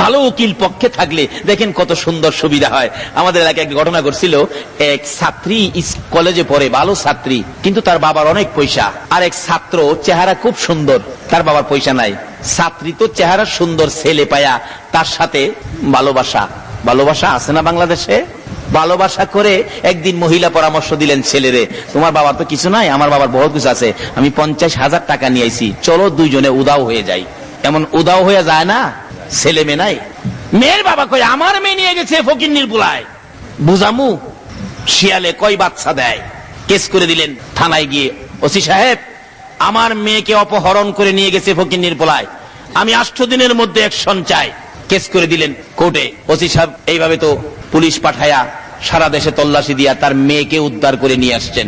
ভালো উকিল পক্ষে থাকলে দেখেন কত সুন্দর সুবিধা হয়। আমাদের এলাকায় এক ঘটনা ঘটছিল। এক ছাত্রী কলেজে পড়ে, ভালো ছাত্রী, কিন্তু তার বাবার অনেক পয়সা। আর এক ছাত্র চেহারা খুব সুন্দর, তার বাবার পয়সা নাই। ছাত্রী তো চেহারা সুন্দর, ছেলে পায়া তার সাথে ভালোবাসা ভালোবাসা আছে না বাংলাদেশে? ভালোবাসা করে একদিন মহিলা পরামর্শ দিলেন ছেলেরে, তোমার বাবার তো কিছু নাই, আমার বাবার বহুত কিছু আছে, আমি 50,000 টাকা নিয়ে আইছি, চলো দুইজনে উদাও হয়ে যাই। এমন উদাও হয়ে যায় না? ছেলে মেয়ে নাই। মেয়ের বাবা কই আমার মেয়ে নিয়ে গেছে ফকিন্নির পোলায়, বুঝামু শিয়ালে কয় বাচ্চা দেয়। কেস করে দিলেন থানায় গিয়ে, ওসি সাহেব আমার মেয়েকে অপহরণ করে নিয়ে গেছে ফকিন্নির পোলায়, আমি 8 দিনের মধ্যে অ্যাকশন চাই। কেস করে দিলেন কোর্টে। ওসি সাহেব এইভাবে তো পুলিশ পাঠায়া সারা দেশে তল্লাশি দিয়া তার মেয়েকে উদ্ধার করে নিয়ে আসছেন।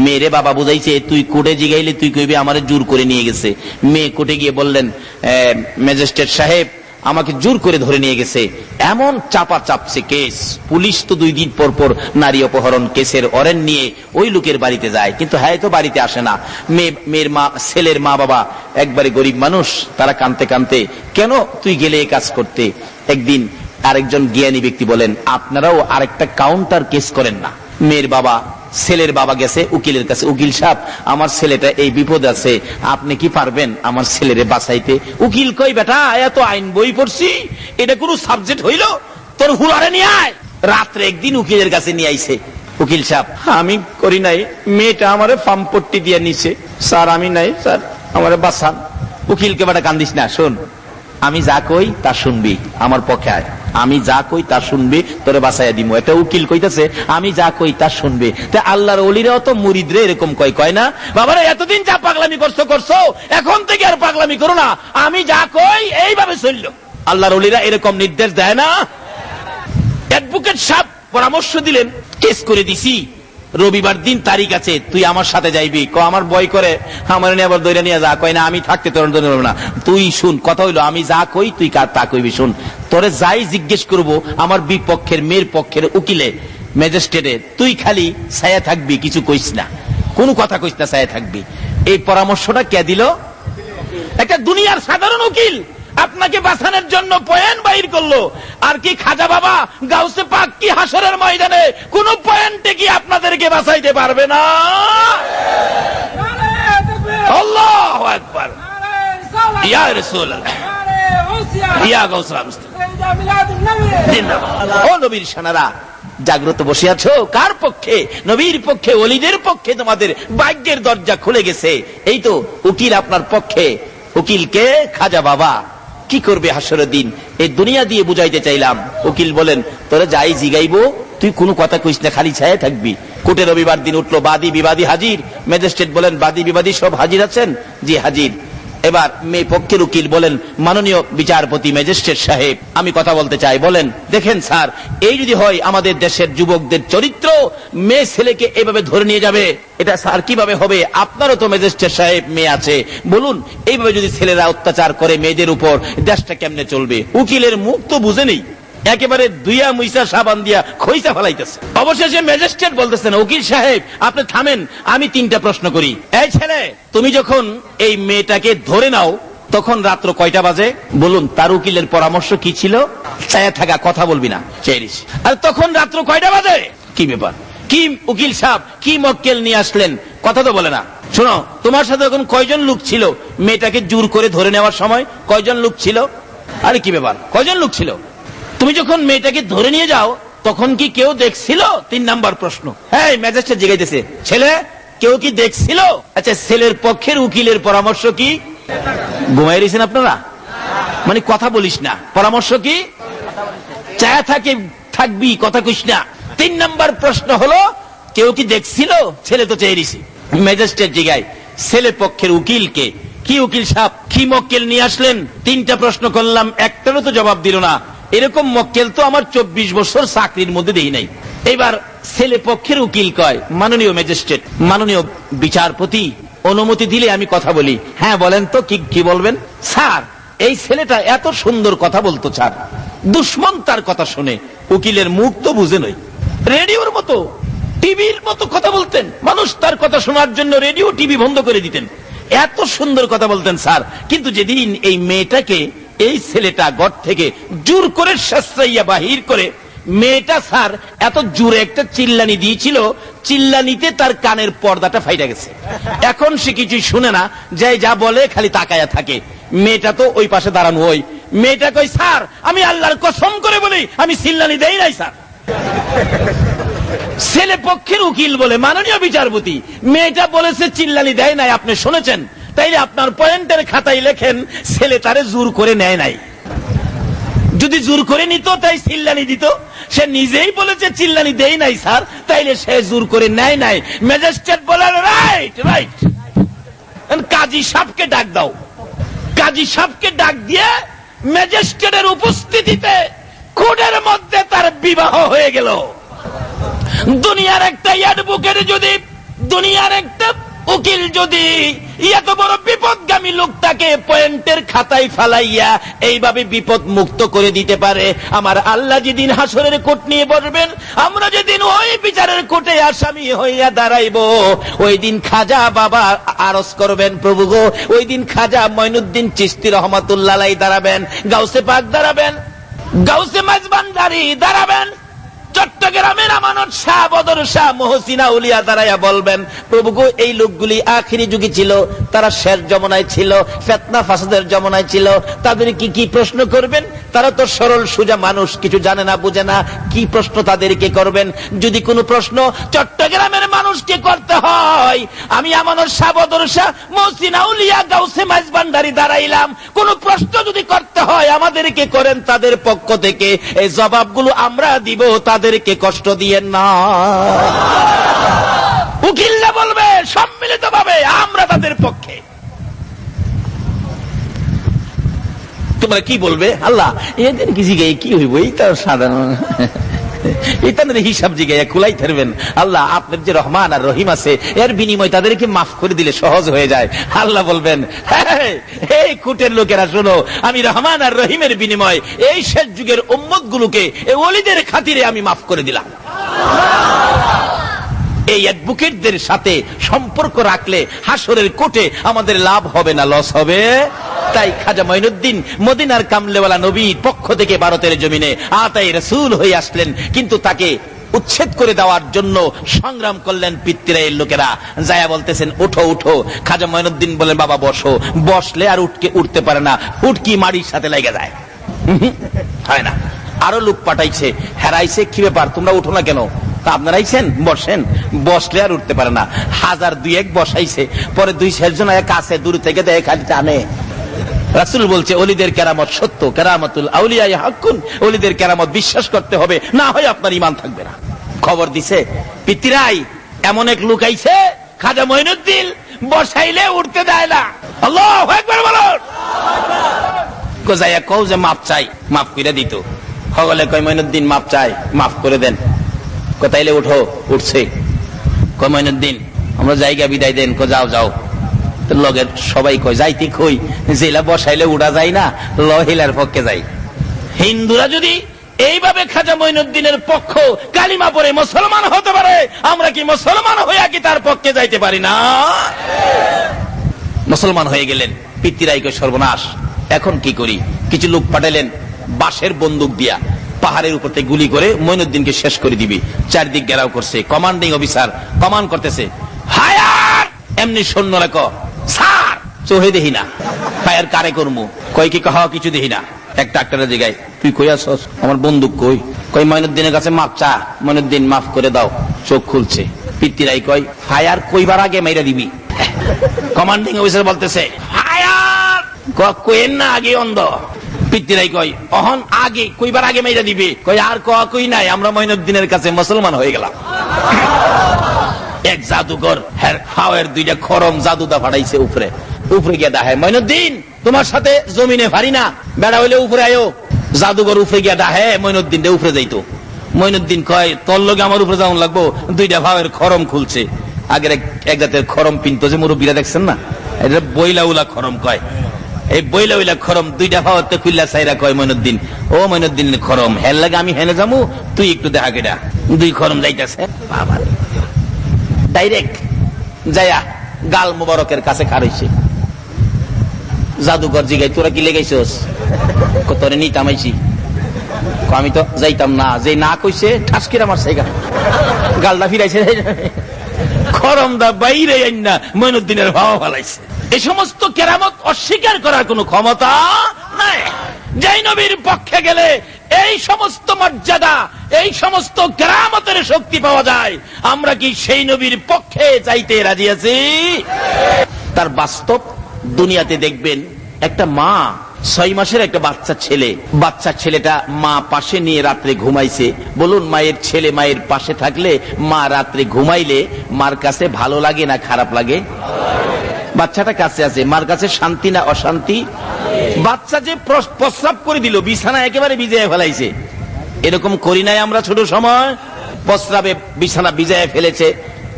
মেয়েরে বাবা বুঝাইছে তুই কোর্টে জিগাইলে তুই কইবি আমারে জোর করে নিয়ে গেছে। মেয়ে কোর্টে গিয়ে বললেন ম্যাজিস্ট্রেট সাহেব আমাকে জোর করে ধরে নিয়ে গেছে। এমন চাপা চাপছে কেস, পুলিশ তো 2 দিন পর পর নারী অপহরণ কেসের অরেন নিয়ে ওই লোকের বাড়িতে যায়, কিন্তু হ্যাঁ তো বাড়িতে আসে না। মেয়ের মা, ছেলের মা বাবা একবারে গরিব মানুষ, তারা কাঁদতে কাঁদতে কেন তুই গেলে এই কাজ করতে। একদিন আরেকজন জ্ঞানী ব্যক্তি বলেন আপনারাও আরেকটা কাউন্টার কেস করেন না। মেয়ের বাবা, ছেলের বাবা গেছে উকিলের কাছে, উকিল সাহেব আমার ছেলেটা এই বিপদ আছে, আপনি কি পারবেন আমার ছেলেরে বাঁচাইতে? উকিল কই বেটা এত আইন বই পড়ছি, এটা কোনো সাবজেক্ট হইল, তোর হুলারে নিয়ে আয়। রাত্রে একদিন উকিলের কাছে নিয়ে আইছে। উকিল সাহেব আমি করি নাই, মেয়েটা আমারে ফার্মপট্টি দিয়ে নিছে স্যার, আমি নাই স্যার, আমারে বাঁচান। উকিলকে বেটা কান্দিস না, শোন আমি যা কই তা শুনবি, আমার পক্ষে আয়, আমি যা কই তা শুনবি, তোরে বাঁচাইয়া দিমু। একটা উকিল কইতাছে আমি যা কই তা শুনবি। তা আল্লাহর ওলিরাও তো মুরিদরে এরকম কয় না বাবারে এতদিন যা পাগলামি করছো এখন থেকে আর পাগলামি করো না, আমি যা কই এইভাবে চলল। আল্লাহর ওলিরা এরকম নির্দেশ দেয় না। অ্যাডভোকেট সাহেব পরামর্শ দিলেন, কেস করে দিছি, রবিবার দিন তারিখ আছে, তুই আমার সাথে যাইবি। আমার ভয় করে আমার নিয়ে আবার দইরা নিয়ে যা, কয় না আমি থাকতে তোর না, তুই শুন কথা হইলো আমি যা কই তুই তা কইবি, শুন তোরে যাই জিজ্ঞেস করবো আমার বিপক্ষের মেয়ের পক্ষের উকিলে ম্যাজিস্ট্রেটে, তুই খালি ছায়া থাকবি, কিছু কইস না, কোনো কথা কইস না, ছায়া থাকবি। এই পরামর্শটা কে দিল? একটা দুনিয়ার সাধারণ উকিল আপনাকে বাঁচানোর জন্য পয়েন্ট বাইর করলো। আর কি খাজা বাবা গাউসে পাক কি হাসরের ময়দানে কোন পয়েন্টে কি আপনাদেরকে বাঁচাইতে পারবে না? আল্লাহু আকবার, ইয়া রাসূলুল্লাহ, ইয়া গাউসুল জিন্দাবাদ। ও নবীর সেনারা জাগ্রত বসে আছো কার পক্ষে? নবীর পক্ষে, ওলিদের পক্ষে। তোমাদের ভাগ্যের দরজা খুলে গেছে। এই তো উকিল আপনার পক্ষে। উকিলকে খাজা বাবা কি করবে হাসরের দিন, এই দুনিয়া দিয়ে বুঝাইতে চাইলাম। উকিল বলেন তোরা যাই জিগাইবো তুই কোনো কথা কইস না, খালি ছায়া থাকবি। কোর্টে রবিবার দিন উঠলো, বাদী বিবাদী হাজির। ম্যাজিস্ট্রেট বলেন বাদী বিবাদী সব হাজির আছেন? জি হাজির। এবার মেয়ে পক্ষের উকিল বলেন মাননীয় বিচারপতি ম্যাজিস্ট্রেট সাহেব আমি কথা বলতে চাই। বলেন দেখেন স্যার, এই যদি হয় আমাদের দেশের যুবকদের চরিত্র, মেয়ে ছেলেকে এভাবে ধরে নিয়ে যাবে, এটা স্যার কিভাবে হবে? আপনারও তো ম্যাজিস্ট্রেট সাহেব মেয়ে আছে, বলুন এইভাবে যদি ছেলেরা অত্যাচার করে মেয়েদের উপর, দেশটা কেমনে চলবে? উকিলের মুখ তো বুঝে নেই, একেবারে দুইয়া মুইসা সাবান দিয়া খইসা ফেলাইতেছে। অবশেষে ম্যাজিস্ট্রেট বলতেছেন উকিল সাহেব আপনি থামেন, আমি 3টা প্রশ্ন করি। এই ছেলে তুমি যখন এই মেয়েটাকে ধরে নাও তখন রাত্র কয়টা বাজে? বলুন। তার উকিলের পরামর্শ কি ছিল? ছায়া থাকা, কথা বলবি না, চেরিস। আর তখন রাত্র কয়টা বাজে? কি ব্যাপার, কি উকিল সাহেব কি মক্কেল নিয়ে আসলেন? কথা তো বলে না। শোনো তোমার সাথে তখন কয়জন লোক ছিল মেয়েটাকে জোর করে ধরে নেওয়ার সময়? কয়জন লোক ছিল? আরে কি ব্যাপার, কয়জন লোক ছিল? তুমি যখন মেয়েটাকে ধরে নিয়ে যাও তখন কি কেউ দেখছিল? 3 নাম্বার প্রশ্ন। হ্যাঁ ম্যাজিস্ট্রেট জিজ্ঞাসা, ছেলে কেউ কি দেখছিল? আচ্ছা ছেলের পক্ষের উকিলের পরামর্শ কি? ঘুমাই রয়েছেন আপনারা, মানে কথা বলিস না, পরামর্শ কি? ছায়া থাকবি, কথা কইস না। 3 নাম্বার প্রশ্ন হলো কেউ কি দেখছিল? ছেলে তো চেয়ে রয়েছে। ম্যাজিস্ট্রেট জিজ্ঞাসা ছেলে পক্ষের উকিলকে, কি উকিল সাহেব কি মক্কেল নিয়ে আসলেন? 3টা প্রশ্ন করলাম, একটারও তো জবাব দিল না। এরকম মক্কেল তো আমার 24 বছর চাকরির মধ্যে দেই নাই। এবার ছেলে পক্ষের উকিল কয় মাননীয় ম্যাজিস্ট্রেট, মাননীয় বিচারপতি অনুমতি দিলে আমি কথা বলি। হ্যাঁ বলেন তো কি বলবেন? স্যার এই ছেলেটা এত সুন্দর কথা বলতো স্যার, দুশ্মন তার কথা শুনে। উকিলের মুখ তো বুঝে নই, রেডিওর মতো টিভির মতো কথা বলতেন, মানুষ তার কথা শোনার জন্য রেডিও টিভি বন্ধ করে দিতেন, এত সুন্দর কথা বলতেন স্যার। কিন্তু যেদিন এই মেয়েটাকে এই ছেলেটা ঘর থেকে জোর করে শাস্ত্রাইয়া বাহির করে, মেয়েটা স্যার এত জোরে একটা চিল্লানি দিয়েছিল, চিল্লানিতে তার কানের পর্দাটা ফাইটা গেছে। এখন সে কিছুই শুনে না, যা বলে খালি তাকায়া থাকে। মেয়েটা তো ওই পাশে দাঁড়ানো। ওই মেয়েটা কই স্যার আমি আল্লাহর কসম করে বলি আমি চিল্লানি দেই নাই স্যার। ছেলে পক্ষের উকিল বলে মাননীয় বিচারপতি মেয়েটা বলেছে চিল্লানি দেয় নাই, আপনি শুনেছেন, তাইলে আপনার পয়েন্টের খাতায় লেখেন ছেলে তারে জোর করে নেয় নাই। যদি জোর করে নিত তাই চিল্লানি দিত। সে নিজেই বলেছে চিল্লানি দেই নাই স্যার, তাইলে সে জোর করে নেয় নাই। ম্যাজিস্ট্রেট বলে রাইট রাইট, কাজী সাহেবকে ডাক দাও। কাজী সাহেবকে ডাক দিয়ে ম্যাজিস্ট্রেটের উপস্থিতিতে কোর্টের মধ্যে তার বিবাহ হয়ে গেল। দুনিয়ার একটা অ্যাডভোকেট যদি, দুনিয়ার একটা উকিল যদি এত বড় বিপদগামী লোকটাকে পয়েন্টের খাতায় ফালাইয়া এইভাবে বিপদ মুক্ত করে দিতে পারে, আমার আল্লাহ যেদিন হাসরের কোর্ট নিয়ে বসবেন, আমরা যেদিন ওই বিচারের কোর্টে আসামি হইয়া দাঁড়াইব, ওই দিন খাজা বাবা আরজ করবেন, প্রভু গো, ওই দিন খাজা মঈনুদ্দিন চিশতি রহমাতুল্লাহ আলাইহি দাঁড়াবেন, গাউসে পাক দাঁড়াবেন, গাউসে মাঝবান্ডারি দাঁড়াবেন, চট্টগ্রামের আমানত শাহ, বদর শাহ, মহসিনা উলিয়া দাঁড়াইয়া বলবেন, প্রভু গো, এই লোকগুলি আখিরি যুগে ছিল, তারা শেষ জমানায় ছিল, ফিতনা ফাসাদের জমানায় ছিল, তাদের কি প্রশ্ন করবেন? তারা তো সরল সোজা মানুষ, কিছু জানে না বুঝে না, কি প্রশ্ন তাদেরকে করবেন? যদি কোনো প্রশ্ন চট্টগ্রামের মানুষকে করতে হয়, আমি আমানত শাহ, বদর শাহ, মহসিনা উলিয়া, গাউসে মাঝবান্ডারি দাঁড়াইলাম, কোন প্রশ্ন যদি করতে হয় আমাদেরকে করেন তাদের পক্ষ থেকে, এই জবাবগুলো আমরা দিব, তাদেরকে কষ্ট দিয়েন না। উকিলরা বলবে সম্মিলিত ভাবে আমরা তাদের পক্ষে। তোমরা কি বলবে? আল্লাহ এদের কি জিগাই কি হইব, এই তো সাধারণ এটার হিসাব জিগাইয়া কুলাই থাকবেন। আল্লাহ আপনার যে রহমান আর রহিম আছে, এর বিনিময় তাদেরকে মাফ করে দিলে সহজ হয়ে যায়। আল্লাহ বলবেন, এই কুটের লোকেরা শোনো, আমি রহমান আর রহিমের বিনিময় এই শেষ যুগের উম্মত গুলোকে এই ওলিদের খাতিরে আমি মাফ করে দিলাম। এই অ্যাডভোকেটদের সাথে সম্পর্ক রাখলে হাসরের কোর্টে আমাদের লাভ হবে না লস হবে? তাই খাজা মঈনুদ্দিন মদিনার কামলেওয়ালা নবীর পক্ষ থেকে ভারতের জমিনে আতায়ে রাসূল হয়ে আসলেন, কিন্তু তাকে উচ্ছেদ করে দেওয়ার জন্য সংগ্রাম করলেন পিতৃরায়ের লোকেরা। যায়া বলতেছেন উঠো উঠো। খাজা মঈনুদ্দিন বলেন বাবা বসো। বসলে আর উঠতে পারে না, উটকি মাটির সাথে লেগে যায়, হয় না। আরো লোক পাঠাইছে, হেরাইছে, কি ব্যাপার তোমরা উঠো না কেন? আপনারা আইছেন, বসেন। বসলে আর উঠতে পারে না, হাজার দুই এক বসাইছে, পরে দুই শেষজন এক আছে, দূর থেকে দেয় খালি টানে। রাসূল বলছে ওলিদের কেরামত সত্য, কেরামতুল আউলিয়া হাক্কুন, ওলিদের কেরামত বিশ্বাস করতে হবে, না হয় আপনার ঈমান থাকবে না। খবর দিছে পিতৃরাই, এমন এক লোক আইছে খাজা মঈনুদ্দিন বসাইলে উঠতে দেয় না। আল্লাহু আকবার বলুন। কোজায়া কও যে মাপ চাই, মাফ করে দিত। হগলে কয় মঈনুদ্দিন মাপ চাই, মাফ করে দেন। কোথাইলে উঠো, উঠছে। কয় মঈনুদ্দিন আমরা জায়গা বিদায় দেন। কো যাও যাও। লগের সবাই কয় যাইতে কই, জেলা বসাইলে উড়া যায় না, লহিলার পক্ষে যাই। হিন্দুরা যদি এইভাবে খাজা মঈনুদ্দিনের পক্ষ কালিমা পড়ে মুসলমান হতে পারে, আমরা কি মুসলমান হইয়া কি তার পক্ষে যাইতে পারি না? মুসলমান হয়ে গেলেন। পিতৃরাইকে সর্বনাশ, এখন কি করি? কিছু লোক পাঠালেন বাঁশের বন্দুক দিয়া, পাহাড়ের উপর থেকে গুলি করে মঈনুদ্দিনকে শেষ করে দিবি। চারদিক ঘেরাও করছে, কমান্ডিং অফিসার কমান্ড করতেছে, হায়ার। এমনি সৈন্যরা ক স্যার চোহে দেখি না, ফায়ার কারে করমু? কয় কি কহা কিছু দেখি না। এক ডাক্তারের জায়গায় তুই কই আসস? আমার বন্দুক কই? কই মঈনুদ্দিনের কাছে মাপ চা। মঈনুদ্দিন মাফ করে দাও। চোখ খুলছে। পিতৃরাই কয় ফায়ার কইবার আগে মাইরা দিবি। কমান্ডিং অফিসার বলতেছে ফায়ার কইেন না, আগে অন্ধ। পিতৃরাই কয় অহন আগে কইবার আগে মাইরা দিবি। কই আর কই নাই, আমরা মঈনুদ্দিনের কাছে মুসলমান হয়ে গেলাম। এক জাদুঘর হাওয়ের দুইটা খরম জাদুদা ফাটাইছে উপরে। উপরে গিয়ে ডাহে মঈনুদ্দিন তোমার সাথে জমিনে পারি না, বেড়া হইলে উপরে আয়ো। জাদুঘর উপরে গিয়ে ডাহে মঈনুদ্দিন উপরে যাইতো। মঈনুদ্দিন কয় তোর লগে আমার উপরে যাওয়ান লাগবো। দুইটা ভাবের খরম খুলছে। আগের এক জাতের খরম পিনতো যে মুরব্বীরা দেখছেন না, এটা বইলাউলা খরম কয়। এই বইলাউলা খরম দুইটা ভাবতে খুললা চাইরা কয় মঈনুদ্দিন ও মঈনুদ্দিন খরম হের লাগে আমি হেনে যাবো, তুই একটু দেখা কেটা। দুই খরম যাইতেছে, বাবা ডাইরেক্ট যায়া গাল মুবারকের কাছে খাড়াইছে। জাদুঘর জিগাই তোরা কি লেগাইছস? তোরে নিতামাইছি। আমি তো যাইতাম না। যে না কইছে ঠাসকির আমার সেই গালটা ফিরাইছে, খরম দা বাইরে আইনা মঈনুদ্দিনের ভাবা ফালাইছে। এই সমস্ত কেরামত অস্বীকার করার কোন ক্ষমতা নাই। যেই নবীর পক্ষে গেলে এই সমস্ত মর্যাদা, এই সমস্ত কেরামতের শক্তি পাওয়া যায়, আমরা কি সেই নবীর পক্ষে যাইতে রাজি আছি? তার বাস্তব দুনিয়াতে দেখবেন একটা মা 6 মাসের একটা বাচ্চা ছেলেটা মা পাশে নিয়ে রাত্রে ঘুমাইছে। বলুন, মায়ের ছেলে মায়ের পাশে থাকলে, মা রাত্রে ঘুমাইলে মার কাছে ভালো লাগে না খারাপ লাগে? বাচ্চাটা কাছে আছে, মার কাছে শান্তি না অশান্তি? বাচ্চা যে প্রস্রাব করে দিল, বিছানা একেবারে ভিজিয়ে ফেলাইছে, এরকম করি নাই আমরা ছোট সময়? প্রস্রাবে বিছানা ভিজিয়ে ফেলেছে,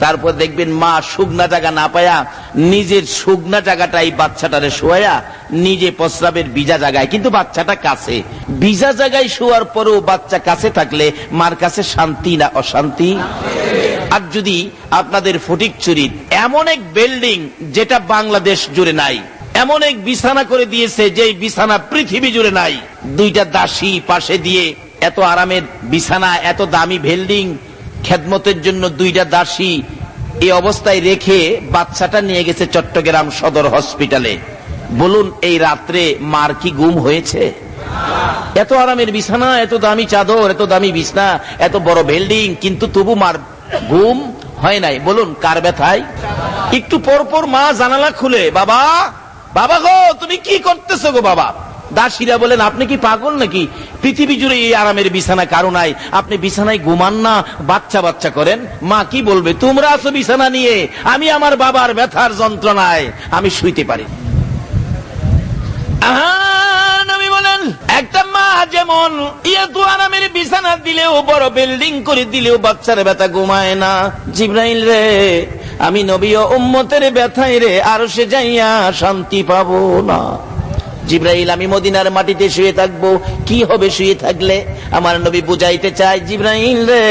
তারপর দেখবেন মা শুকনা জায়গা না পায়া নিজের শুকনা জায়গাটাই বাচ্চাটারে শোয়া, নিজে প্রস্রাবের ভিজা জায়গায়, কিন্তু বাচ্চাটা কাছে। ভিজা জায়গায় শোয়ার পরেও বাচ্চা কাছে থাকলে মার কাছে শান্তি না অশান্তি? আর যদি আপনাদের ফটিকছড়ির এমন এক বিল্ডিং যেটা বাংলাদেশ জুড়ে নাই, এমন এক বিছানা করে দিয়েছে যে বিছানা পৃথিবী জুড়ে নাই, 2টা দাসী পাশে দিয়ে, এত আরামের বিছানা, এত দামি বিল্ডিং, খেদমতের জন্য 2টা দাসী এই অবস্থায় রেখে বাচ্চাটা নিয়ে গেছে চট্টগ্রাম সদর হসপিটালে। বলুন, এই রাত্রে মার কি ঘুম হয়েছে? এত আরামের বিছানা, এত দামি চাদর, এত দামি বিছানা, এত বড় বিল্ডিং, কিন্তু তবু মার ঘুম হয় নাই। বলুন, কার ব্যথায়? একটু পর পর মা জানালা খুলে, বাবা বাবা গো, তুমি কি করতেছো গো বাবা? দাসীরা বলেন, আপনি কি পাগল নাকি? পৃথিবী জুড়ে এই আরামের বিছানা কারো নাই, আপনি বিছানায় ঘুমান না, বাচ্চা বাচ্চা করেন? মা কি বলবে, তোমরা আছো বিছানা নিয়ে, আমি আমার বাবার ব্যথার যন্ত্রণায় আমি শুইতে পারি। নবী বলেন, একটা মা যেমন এত আরামের বিছানা দিলেও, বড় বিল্ডিং করে দিলেও বাচ্চার ব্যথা ঘুমায় না। জিবরাইল রে, আমি নবী ও উম্মতের ব্যথায় রে আর সে যাইয়া শান্তি পাবো না। জিবরাইল, আমি মদিনার মাটিতে শুয়ে থাকবো। কি হবে শুয়ে থাকলে? আমার নবী বুঝাইতে চায়, জিবরাইল রে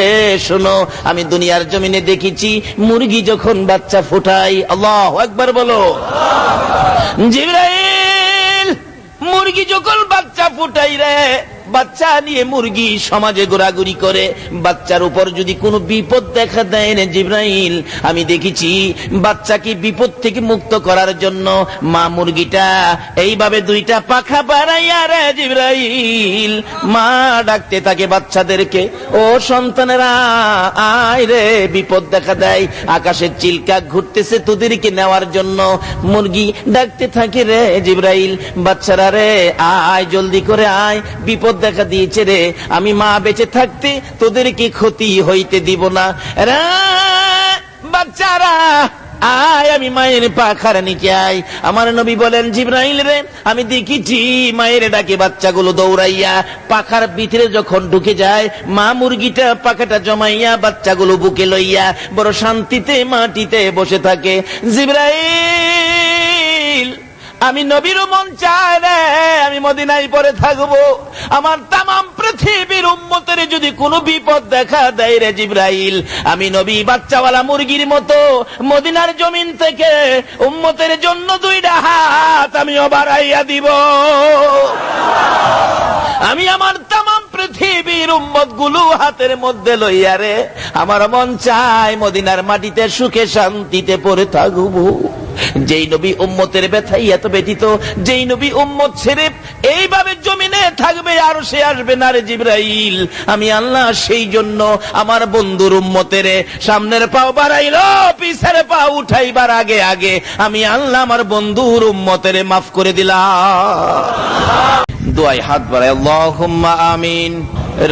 শোনো, আমি দুনিয়ার জমিনে দেখেছি মুরগি যখন বাচ্চা ফুটাই, আল্লাহু আকবার বলো, জিবরাইল, মুরগি যখন বাচ্চা ফুটাই রে, বাচ্চা নিয়ে মুরগি সমাজে ঘোরাঘুরি করে, বাচ্চার উপর যদি কোনো বিপদ দেখা দেয় না জিবরাইল, আমি দেখেছি বাচ্চাকে বিপদ থেকে মুক্ত করার জন্য মা মুরগিটা এইভাবে 2টা পাখা বাড়াইয়া রে জিবরাইল, মা ডাকতে থাকে বাচ্চাদেরকে, ও সন্তানেরা আয় রে, বিপদ দেখা দেয়, আকাশের চিলকা ঘুরতেছে তোদেরকে নেওয়ার জন্য। মুরগি ডাকতে থাকে রে জিবরাইল, বাচ্চারা রে আয়, জলদি করে আয়, বিপদ দেখা দিয়েছে রে, আমি মা বেঁচে থাকতে তোদেরকে ক্ষতি হইতে দিব না রে, বাচ্চারা আয়, আমি মায়ের পাখার নিচে আয়। আমার নবী বলেন, জিবরাইল রে, আমি দেখেছি মায়ের ডাকে বাচ্চাগুলো দৌড়াইয়া পাখার ভিতরে যখন ঢুকে যায়, মা মুরগিটা পাখাটা জমাইয়া বাচ্চাগুলো বুকে লইয়া বড় শান্তিতে মাটিতে বসে থাকে। জিবরাইল, আমি নবীর মন চায় রে, আমি মদিনায় পরে থাকবো, আমার তামাম পৃথিবীর উম্মতের যদি কোনো বিপদ দেখা দেয় রে জিবরাইল, আমি নবী বাচ্চাওয়ালা মুরগির মতো মদিনার জমিন থেকে উম্মতের জন্য 2টা হাত আমিও বাড়াইয়া দিব। আমি আমার তামাম পৃথিবীর উম্মত গুলো হাতের মধ্যে লইয়া রে, আমার মন চায় মদিনার মাটিতে সুখে শান্তিতে পড়ে থাকবো। যেই নবী উম্মতের ব্যথাই এত ব্যতীত, যেই নবী উম্মত ছেড়ে এইভাবে জমিনে থাকবে আর সে আসবে না রে জিবরাইল, আমি আল্লাহ সেই জন্য আমার বন্ধুর উম্মতের সামনের পাও বাড়াইল, পিছের পা উঠাইবার আগে আগে আমি আল্লাহ আমার বন্ধুর উম্মতের মাফ করে দিলাম। দোয়ায় হাত বাড়ায়, আল্লাহুম্মা আমিন।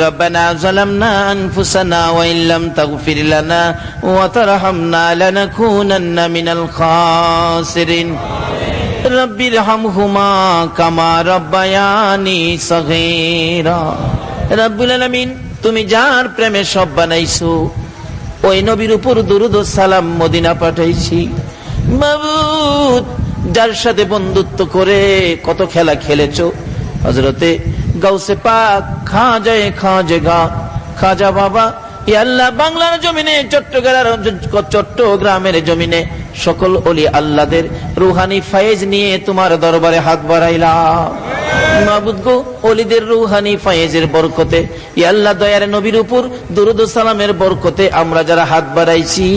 ربنا ظلمنا أنفسنا وإن لم تغفر لنا وترحمنا لنكونن من الخاسرين رب ارحمهما كما ربياني صغيرا। রব্বুল আলামিন, তুমি যার প্রেমে সব বানাইছো, ওই নবীর উপর দুরূদ ও সালাম মদিনা পাঠাইছি। মাবুদ, যার সাথে বন্ধুত্ব করে কত খেলা খেলেছো, হযরতে গাউসে পাক খাজা বাবা, ইয়া আল্লাহ, বাংলার জমিনে চট্টগ্রামের জমিনে সকল ওলি আল্লাহদের রুহানি ফায়েজ নিয়ে তোমার দরবারে হাত বাড়াইলাম। মাবুদ গো, ওলিদের রুহানি ফায়েজের বরকতে, ইয়া আল্লাহ, দয়ার নবীর উপর দুরূদ ও সালামের বরকতে আমরা যারা হাত বাড়াইছি,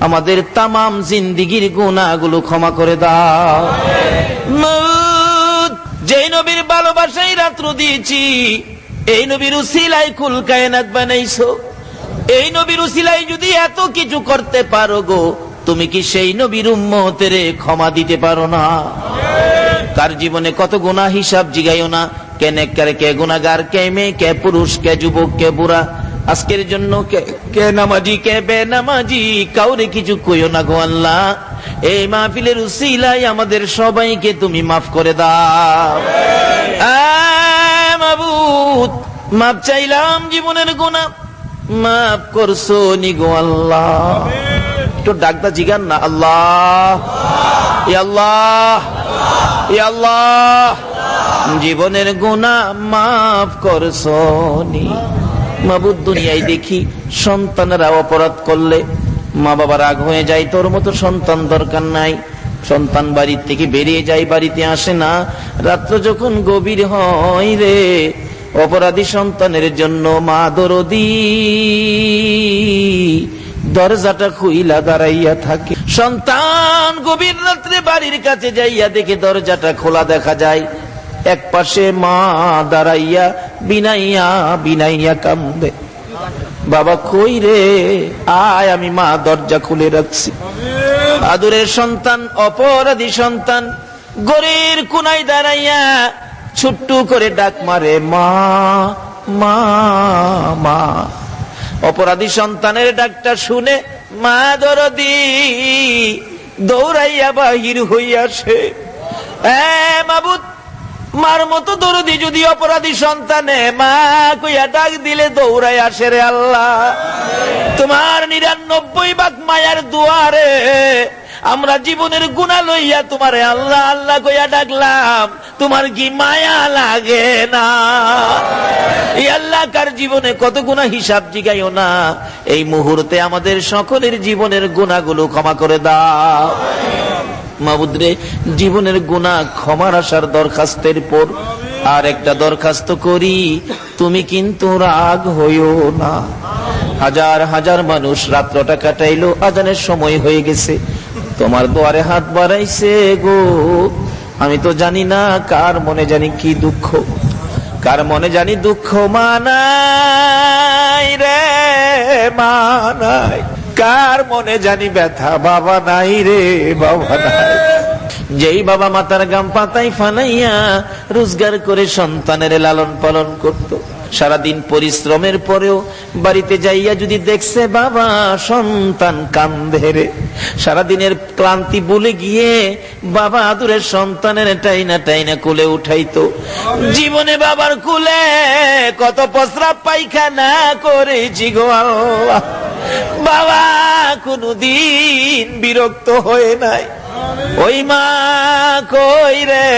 আমাদের তামাম জিন্দেগীর গুনাহগুলো ক্ষমা করে দাও। যেই নবীর ভালোবাসাই রাত্র দিয়েছি, এই নবীর উসিলায় কুল কায়নাত বানাইছো, এই নবীর উসিলায় যদি এত কিছু করতে পারো গো, তুমি কি সেই নবীর উম্মতের ক্ষমা দিতে পারো না? তার জীবনে কত গুনাহ হিসাব জিগাইও না। কে নেককার, কে গুনাহগার, কে মেয়ে, কে পুরুষ, কে যুবক, কে বুড়া, আজকের জন্য কে নামাজি, কে বেনামাজি, কাউরে কিছু কইও না গো আল্লাহ। এই মাহফিলের উসিলায় আমাদের সবাইকে তুমি মাফ করে দাও। মাবুদ, মাপ চাইলাম জীবনের গুনাহ, মাফ করছো নি গো আল্লাহ। একটু ডাকদা জিগান না, আল্লাহ, ইয়া আল্লাহ, ইয়া আল্লাহ, জীবনের গুনাহ মাফ করছো নি। মাবুদ, দুনিয়ায় দেখি সন্তানেরা অপরাধ করলে মা বাবা রাগ হয়ে যায়, তোর মতো সন্তান দরকার নাই। সন্তান বাড়ির থেকে বেরিয়ে যায়, বাড়িতে আসে না। রাত্র যখন গভীর হয় রে, অপরাধী সন্তানের জন্য মা দরদি দরজাটা খুইলা দাঁড়াইয়া থাকে। সন্তান গভীর রাত্রে বাড়ির কাছে যাইয়া দেখে দরজাটা খোলা দেখা যায়। এক পাশে মা দাঁড়াইয়া বিনাইয়া বিনাইয়া কান্দে, বাবা কই রে, আয়, আমি মা দরজা খুলে রাখছি। আদরের সন্তান, অপরাধী সন্তান গড়ের কোনায় দাঁড়াইয়া ছোট্ট করে ডাক মারে, মা মা মা। অপরাধী সন্তানের ডাকটা শুনে মা দরদি দৌড়াইয়া বাহির হইয়াছে। মাবুদ, মার মতো দরদি যদি অপরাধী সন্তানে মা কইয়া ডাক দিলে দৌড়াই আসে রে আল্লাহ। তোমার 99 ভাগ মায়ার দুয়ারে আমরা জীবনের গুনাহ লইয়া তোমারে আল্লাহ আল্লাহ কইয়া ডাকলাম, তোমার কি মায়া লাগে না? এই আল্লাহ কার জীবনে কত গুনাহ হিসাব জিগাইও না। এই মুহূর্তে আমাদের সকলের জীবনের গুনাহগুলো ক্ষমা করে দাও। মাবুদ রে, জীবনের গুনাহ ক্ষমার আসার দরখাস্তের পর আর একটা দরখাস্ত করি, তুমি কিন্তু রাগ হইও না। হাজার হাজার মানুষ রাত্রটা কাটাইলো, আজানের সময় হয়ে গেছে, তোমার দুয়ারে হাত বাড়াইছে গো। আমি তো জানি না কার মনে জানি কি দুঃখ, কার মনে জানি দুঃখ মানাই রে মানাই, কার মনে জানি ব্যথা বাবা নাই রে বাবা নাই। যেই বাবা মাতার গাম পাতাই ফানাইয়া রোজগার করে সন্তানের লালন পালন করত, সারাদিন পরিশ্রমের পরেও বাড়িতে যাইয়া যদি দেখছে বাবা সন্তান কান্দে রে, সারাদিনের ক্লান্তি ভুলে গিয়ে বাবা আদরের সন্তানের টাইনা টাইনা কোলে উঠাইতো। জীবনে বাবার কোলে কত প্রস্রাব পায়খানা করেছি গো আল্লাহ, বাবা কোনদিন বিরক্ত হয়ে নাই। ওই মা কই রে,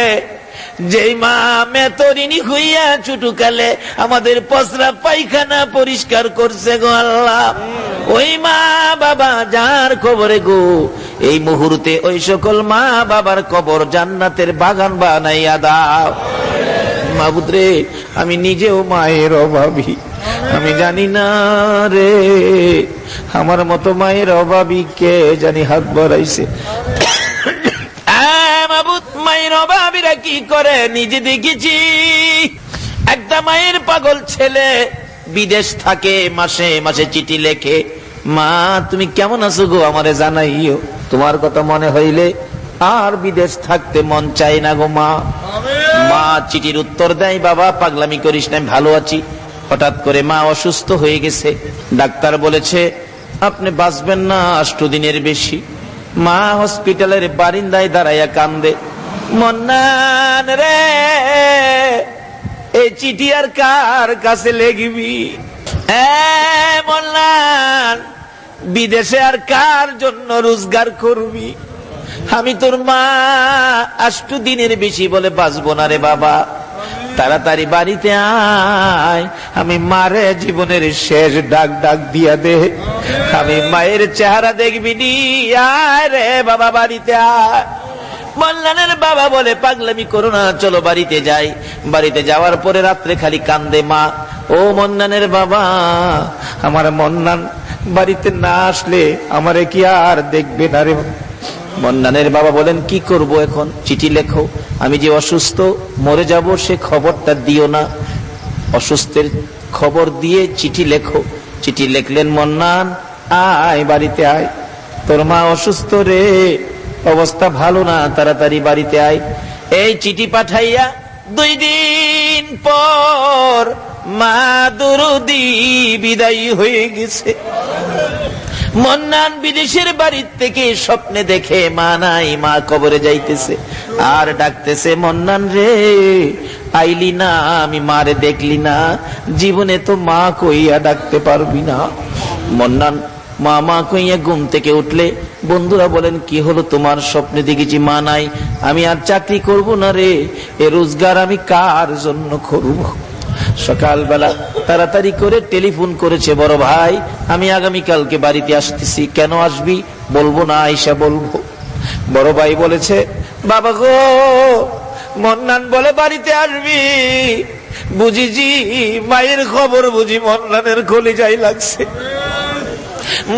যেই মা মেতরিনী হইয়া ছোটকালে আমাদের প্রস্রাব পায়খানা পরিষ্কার করছে গো আল্লাহ, ওই মা বাবা যার কবরে গো এই মুহূর্তে ওই সকল মা বাবার কবর জান্নাতের বাগান বানাইয়া দাও। মাবুদ রে, আমি নিজেও মায়ের অভাবী, আমি জানি না রে আমার মতো মায়ের অভাবী কে জানি হাত বাড়াইছে। মাবুদ, মায়ের অভাবীরা কি করে নিজে দেখেছি। একটা মায়ের পাগল ছেলে বিদেশ থাকে, মাসে মাসে চিঠি লেখে, মা তুমি কেমন আছো গো আমারে জানাইও, তোমার কথা মনে হইলে আর বিদেশ থাকতে মন চায় না গো মা। মা চিঠির উত্তর দেয়, বাবা পাগলামি করিস না, ভালো আছি। হঠাৎ করে মা অসুস্থ হয়ে গেছে, ডাক্তার বলেছে আপনি বাঁচবেন না 8 দিনের বেশি। মা হসপিটালের বারিন্দায় দাঁড়াইয়া কান্দে, মন্নান রে এই চিঠি আর কার কাছে লেগবি? মন্নান বিদেশে আর কার জন্য রোজগার করবি? আমি তোর মা 8 দিনের বেশি বলে বাঁচবো না রে বাবা, তাড়াতাড়ি বাড়িতে আয়, আমি মারে জীবনের শেষ ডাক ডাক দিয়া দে, আমি মায়ের চেহারা দেখবি নি, আয় রে বাবা বাড়িতে আয়। মন্নানের বাবা বলে পাগলামি করো না, চলো বাড়িতে যাই। বাড়িতে যাওয়ার পরে রাত্রে খালি কান্দে মা, ও মন্নানের বাবা, আমার মন্নান বাড়িতে না আসলে আমারে কি আর দেখবে না রে। মন্নানের বাবা বলেন কি করব এখন? চিঠি লেখো, আমি যে অসুস্থ মরে যাব সে খবরটা দিও না, অসুস্থের খবর দিয়ে চিঠি লেখো। চিঠি লিখলেন, মন্নান আয় বাড়িতে আয়, তোর মা অসুস্থ রে, অবস্থা ভালো না, তাড়াতাড়ি বাড়িতে আয়। এই চিঠি পাঠাইয়া 2 দিন পর মা দরদি বিদায় হয়ে গেছে। মন্নান বিদেশের বাড়ি থেকে স্বপ্নে দেখে মা নাই, মা কবরে যাইতেছে আর ডাকতেছে, মন্নান রে আইলি না, আমি মারে দেখলি না, জীবনে তো মা কইয়া ডাকতে পারবি না। মন্নান মা মা কইয়া ঘুম থেকে উঠলে বন্ধুরা বলেন, কি হলো তোমার? স্বপ্নে দেখেছি মা নাই, আমি আর চাকরি করব না রে, এ রোজগার আমি কার জন্য করব? সকালবেলা তাড়াতাড়ি করে টেলিফোন করেছে, বড় ভাই আমি আগামীকালকে বাড়িতে আসতেছি। কেন আসবি? বলবো না, আইসা বলবো। বড় ভাই বলেছে, বাবা গো মন্নান বলে বাড়িতে আসবি। বুঝিজি মায়ের খবর বুঝি মন্নানের কলিজায় লাগছে।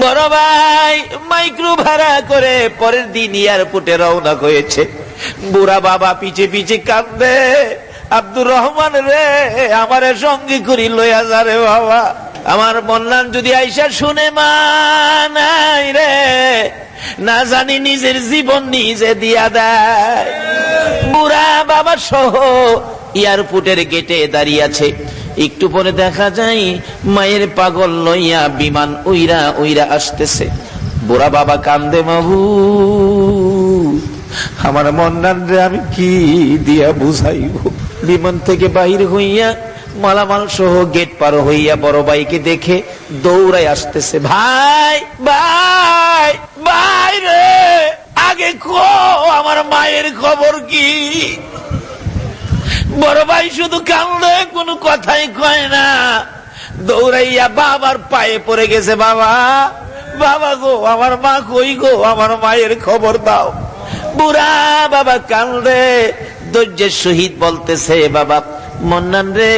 বড় ভাই মাইক্রো ভাড়া করে পরের দিন এয়ারপোর্টে রওনা হয়েছে। বুড়া বাবা পিছে পিছে কাঁদবে, আব্দুর রহমান রে আমারে সঙ্গী করি লইয়া যা রে বাবা, আমার মন্নান যদি আইসা শুনে মা নাই রে, না জানি নিজের জীবন নিজে দিয়া দেয়। বুড়া বাবা সহ এয়ারপোর্টের গেটে দাঁড়িয়ে আছে। একটু পরে দেখা যায় মায়ের পাগল লইয়া বিমান উইরা উইরা আসতেছে। বুড়া বাবা কান্দে, মাবু আমার মন্নান রে আমি কি দিয়া বুঝাইব? বিমান থেকে বাহির হইয়া মালামাল সহ গেট পার হইয়া বড় ভাইকে দেখে দৌড়াই আসতেছে, ভাই ভাই ভাই রে আগে কো আমার মায়ের খবর কি? বড় ভাই শুধু কান্দে, কোনো কথাই কয় না। দৌড়াইয়া বাবার পায়ে পড়ে গেছে, বাবা বাবা গো আমার মা কই গো, আমার মায়ের খবর দাও। বুড়া বাবা কান্দে, ধৈর্যের সহিত বলতেছে, বাবা মন্নান রে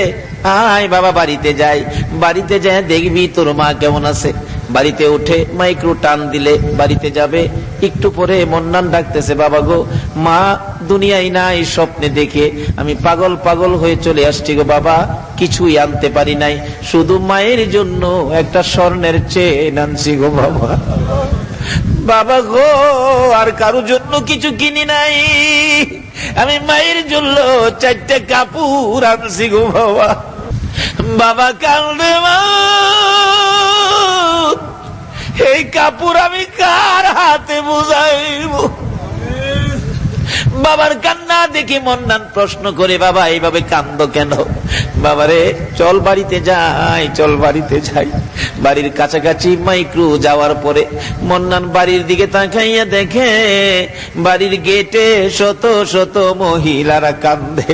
আয় বাবা বাড়িতে যাই, বাড়িতে যায় দেখবি তোর মা কেমন আছে। বাড়িতে উঠে মাইক্রো টান দিলে বাড়িতে যাবে। একটু পরে মন্নান ডাকতেছে, বাবা গো মা দুনিয়ায় নাই, স্বপ্নে দেখে আমি পাগল পাগল হয়ে চলে আসছি গো বাবা, কিছুই আনতে পারি নাই, শুধু মায়ের জন্য একটা স্বর্ণের চেন আনছি গো বাবা। বাবা গো আর কারো জন্য কিছু কিনি নাই, আমি মায়ের জন্য 4টা কাপড় আনছি গো বাবা। বাবা কান্দে, মা এই কাপড় আমি কার হাতে বুঝাইব? বাবার কান্না দেখি মন্নান প্রশ্ন করে, বাবা এইভাবে কান্দো কেন? বাবারে চল বাড়িতে যাই, চল বাড়িতে যাই। বাড়ির কাছাকাছি মাইক্রো যাওয়ার পরে মন্নান বাড়ির দিকে তাকাইয়া দেখে বাড়ির গেটে শত শত মহিলারা কান্দে।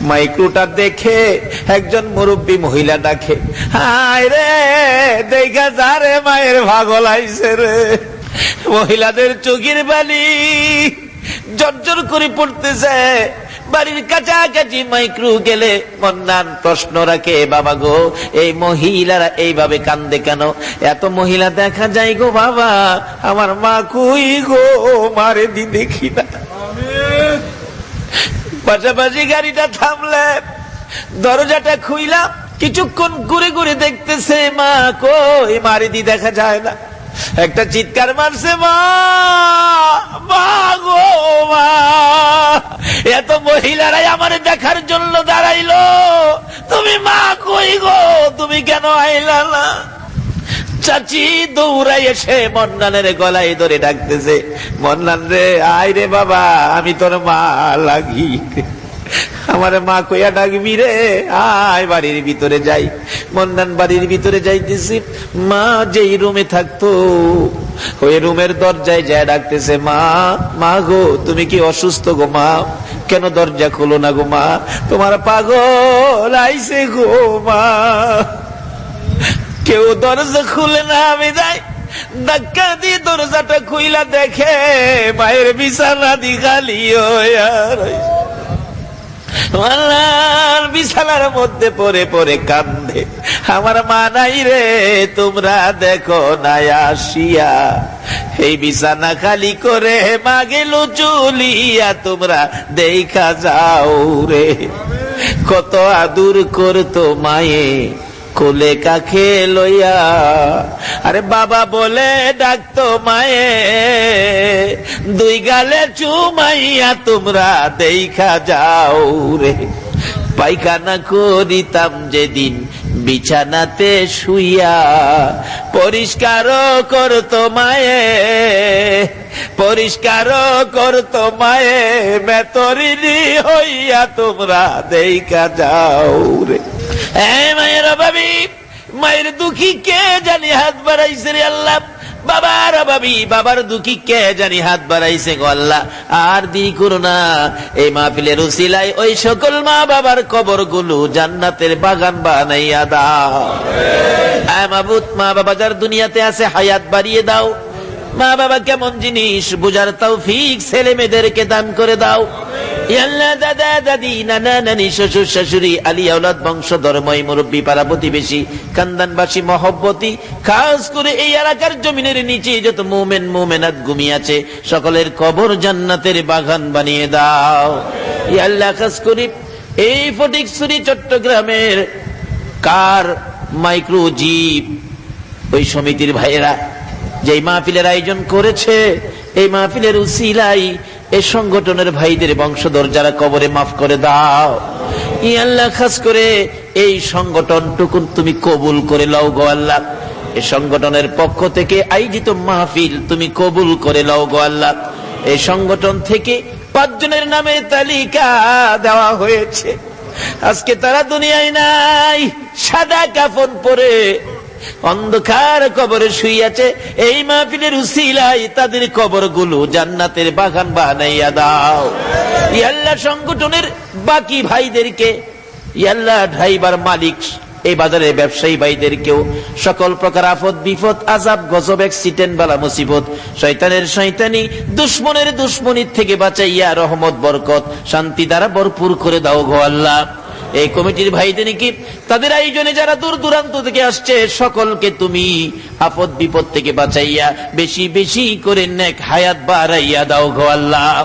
মাইক্রোটা দেখে একজন মুরব্বী মহিলা ডাকে, হায় রে দেখা যা রে মায়ের ভাগল আইছে রে। মহিলাদের চোখের বালি জর্জর করে পড়তেছে। বাড়ির কাছাকাছি মাইক্রো গেলে মন্নান প্রশ্ন রাখে, বাবা গো এই মহিলারা এইভাবে কান্দে কেন? এত মহিলা দেখা যায় গো বাবা, আমার মা কই গো, মারে দি দেখি না। পাশাপাশি গাড়িটা থামলে দরজাটা খুইলাম, কিছুক্ষণ ঘুরে ঘুরে দেখতেছে মা কই, মারে দি দেখা যায় না। একটা চিৎকার মারছে, মা মা গো মা। এত মহিলারাই আমারে দেখার জন্য দাঁড়াইলো, তুমি মা কই গো, তুমি কেন আইলা না? চাচি দৌড়াই এসে মন্নানের গলায় ধরে ডাকতেছে, মন্নান রে আয় রে বাবা, আমি তোর মা লাগি, আমার মা কইয়া ডাকবি রে, আয় বাড়ির ভিতরে যাই। মন্নান বাড়ির ভিতরে যাইতেছি, মা যেই রুমে থাকতো ওই রুমের দরজায় যায় ডাকতেছে, মা মা গো তুমি কি অসুস্থ গো মা? কেন দরজা খোলো না গো মা? তোমার পাগল আইছে গো মা। কেউ দরজা খুলে না, আমি যাই ধাক্কা দিয়ে দরজাটা খুইলা দেখে মায়ের বিছানা দি খালি বিছানার মধ্যে পড়ে পড়ে কান্দে, আমার মা নাই রে, তোমরা দেখো না আসিয়া, এই বিছানা খালি করে মা গেল চলিয়া, তোমরা দেখা যাও রে। কত আদর করতো মায়ে, কোলে কাখে লইয়া, আরে বাবা বলে ডাকতো মায়ে, দুই গালে চুমাইয়া তোমরা দেখা যাও রে। পায়খানা করিতাম যেদিন বিছানাতে শুইয়া, পরিষ্কার করতো মায়ে, পরিষ্কার করতো মায়ে, মেতরিনি হইয়া তোমরা দেখা যাও রে। মায়ের অভাবী, মায়ের দুঃখী কে জানি হাত বাড়াইছে রে আল্লাহ। বাবার অভাবী, বাবার দুঃখী কে জানি হাত বাড়াইছে গো আল্লাহ। আর দেরি করো না, এই মাহফিলের উসিলায় ওই সকল মা বাবার কবর গুলো জান্নাতের বাগান বানাইয়া দাও। মাবুদ, মা বাবা যার দুনিয়াতে আছে হায়াত বাড়িয়ে দাও। মা বাবা কেমন জিনিস বুঝার তৌফিক ছেলে মেয়েদেরকে দান করে দাও। আল্লাহ, দাদা দাদি, নানা নানি, শ্বশুর শাশুড়ি, আলী আওলাদ, বংশধর, মই মুরব্বী, পাড়া প্রতিবেশী, খানদানবাসী, মহব্বতী, খাস করে এই এলাকার জমিনের নিচে যত মুমিন মুমিনাত ঘুমিয়ে আছে সকলের কবর জান্নাতের বাগান বানিয়ে দাও। আল্লাহ, খাস করে এই ফটিকছড়ি চট্টগ্রামের কার মাইক্রো জিপ ওই সমিতির ভাইয়েরা যে মাহফিলের আয়োজন করেছে, এই মাহফিলের উসিলায় এই সংগঠনের ভাইদের বংশধর যারা কবরে মাফ করে দাও। ই আল্লাহ, খাস করে এই সংগঠনটুকুন তুমি কবুল করে লও গো আল্লাহ। এই সংগঠনের পক্ষ থেকে আয়োজিত মাহফিল তুমি কবুল করে লও গো আল্লাহ। এই সংগঠন থেকে 5 জনের নামে তালিকা দেওয়া হয়েছে, আজকে তারা দুনিয়ায় নাই, সাদা কাফন পরে অন্ধকার কবরে শুইয়াছে। এই মাহফিলের উসিলায় তাদের কবরগুলো জান্নাতের বাগান বানাইয়া দাও। ইয়া আল্লাহ, সংগঠনের বাকি ভাইদেরকে, ইয়া আল্লাহ, ড্রাইভার, মালিক, এই বাজারের ব্যবসায়ী ভাইদেরকেও সকল প্রকার আফত বিপদ, আযাব, গজব, অ্যাক্সিডেন্ট, বালা মুসিবত, শয়তানের শয়তানি, দুশমনের দুশমনির থেকে বাঁচাইয়া রহমত, বরকত, শান্তি দ্বারা ভরপুর করে দাও গো আল্লাহ। এই কমিটির ভাইদেরকে, তাদের আয়োজনে যারা দূর দূরান্ত থেকে আসছে সকলকে তুমি আপদ বিপদ থেকে বাঁচাইয়া বেশি বেশি করে নেক হায়াত বাড়াইয়া দাও গো আল্লাহ।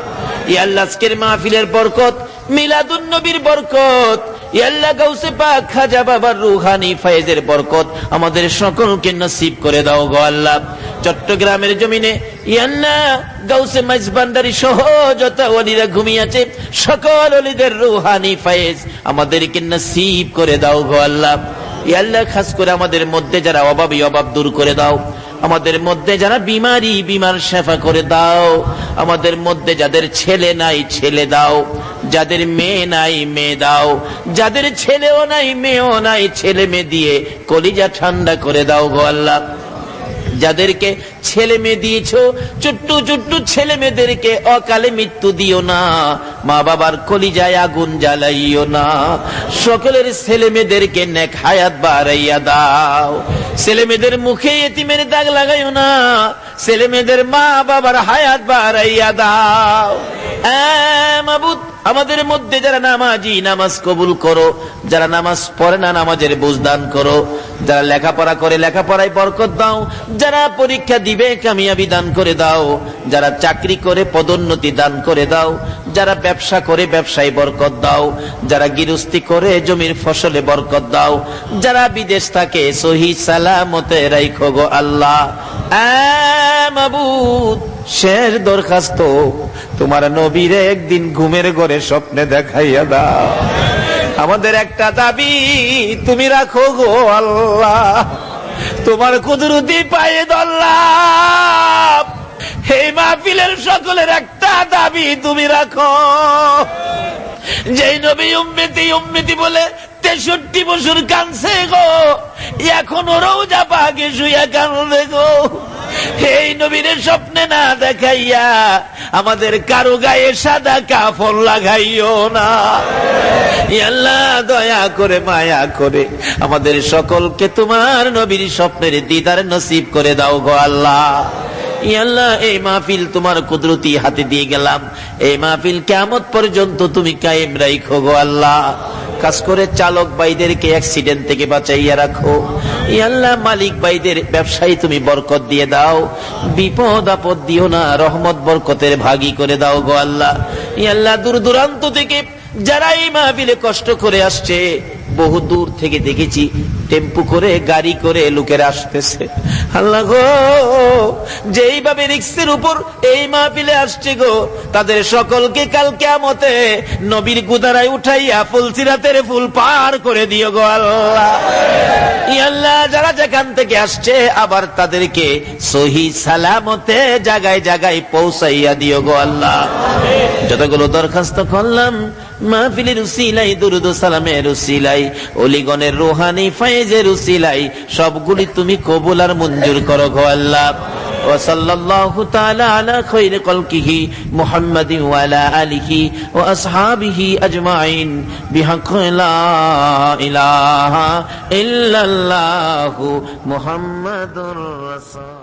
ইয়া আল্লাহ, আজকের মাহফিলের বরকত, মিলাদুন নবীর বরকত, ইয়া আল্লাহ, গাউসে পাক খাজা বাবার রুহানি ফয়েজের বরকত আমাদের সকলকে নসিব করে দাও গো আল্লাহ। চট্টগ্রামের জমিনে ইয়া আল্লাহ, গাউসে মাইজবান্ডারি সহ যত ওলিরা ঘুমিয়ে আছে সকল ওলিদের রুহানি ফয়েজ আমাদেরকে নসিব করে দাও গো আল্লাহ। ইয়া আল্লাহ, খাস করে আমাদের মধ্যে যারা অভাবী, অভাব দূর করে দাও। আমাদের মধ্যে যারা বিমারি, বিমার শেফা করে দাও। আমাদের মধ্যে যাদের ছেলে নাই ছেলে দাও, যাদের মেয়ে নাই মেয়ে দাও, যাদের ছেলেও নাই মেয়েও নাই ছেলে মেয়ে দিয়ে কলিজা ঠান্ডা করে দাও গো আল্লাহ। যাদেরকে ছেলে মেয়ে দিয়েছো, ছোট্ট ছোট্ট ছেলে মেয়েদেরকে অকালে মৃত্যু দিও না, মা বাবার কলিজায় আগুন জ্বালাইও না। সকলের ছেলে মেয়েদেরকে নেক হায়াত বাড়াইয়া দাও। ছেলে মেয়েদের মুখে এতিমের দাগ লাগাইও না, ছেলে মেয়েদের মা বাবার হায়াত বাড়াইয়া দাও। মাবুদ, আমাদের মধ্যে যারা নামাজি নামাজ কবুল করো, যারা নামাজ পড়ে না নামাজের বুঝ দান করো, যারা লেখাপড়া করে লেখাপড়ায় বরকত দাও, যারা পরীক্ষা দিবে কামিয়াবি দান করে দাও, যারা চাকরি করে পদোন্নতি দান করে দাও, যারা ব্যবসা করে ব্যবসায় বরকত দাও, যারা গৃহস্থী করে জমির ফসলে বরকত দাও, যারা বিদেশ থাকে সহি সালামতে রাখো গো আল্লাহ। মাবুদ, শেষ দরখাস্ত, তোমার নবীরে একদিন ঘুমের ঘরে স্বপ্নে দেখাইয়া দাও। আমাদের একটা দাবি তুমি রাখো গো আল্লাহ, তোমার কুদরতি পায়ে ধরলাম। এই মাহফিলের সকলের একটা দাবি তুমি রাখো, যেই নবী উম্মতি উম্মতি বলে 63 বছর কাঁদছে গো, এখন রওজা পাকে শুইয়া কাঁদে গো। এই নবীর স্বপ্নে না দেখাইয়া আমাদের কারো গায়ে সাদা কাফন লাগাইও না। আল্লাহ, দয়া করে মায়া করে আমাদের সকলকে তোমার নবীর স্বপ্নের দিদার নসিব করে দাও গো আল্লাহ। আল্লাহ, এই মাহফিল তোমার কুদরতি হাতে দিয়ে গেলাম, এই মাহফিল কিয়ামত পর্যন্ত তুমি কায়েম রাখো গো আল্লাহ। কাজ করে চালক ভাইদেরকে অ্যাক্সিডেন্ট থেকে বাঁচাইয়া রাখো। আল্লাহ, মালিক ভাইদের ব্যবসায়ী তুমি বরকত দিয়ে দাও, বিপদ আপদ দিও না, রহমত বরকতের ভাগী করে দাও গো আল্লাহ। আল্লাহ, দূর দূরান্ত থেকে যারা এই মাহফিলে কষ্ট করে আসছে, বহু দূর থেকে দেখেছি টেম্পু করে গাড়ি করে লোকেরা আসতেছে। আল্লাহ গো, যেইভাবে রিক্সের উপর এই মাহফিলে আসছে গো, তাদের সকলকে কাল কিয়ামতে নবীর গুদারায় উঠাইয়া ফুলসিরাতের ফুল পার করে দিও গো আল্লাহ। ইয়া আল্লাহ, যারা যেখান থেকে আসছে আবার তাদেরকে সহি সালামতে জায়গায় জায়গায় পৌঁছাইয়া দিও গো আল্লাহ। যতগুলো দরখাস্ত করলাম মাহফিলের উসিলাই, দুরুদ ও সালামের উসিলাই, ওলিগণের রুহানি ফায়েজের উসিলাই সবগুলি তুমি কবুল আর মঞ্জুর করো গো আল্লাহ। ওয়া সাল্লাল্লাহু তাআলা আলা খায়রি খালকিহি মুহাম্মাদিন ওয়া আলা আলিহি ওয়া আসহাবিহি আজমাইন বিহাক্কি লা ইলাহা ইল্লাল্লাহু মুহাম্মাদুর রাসূল।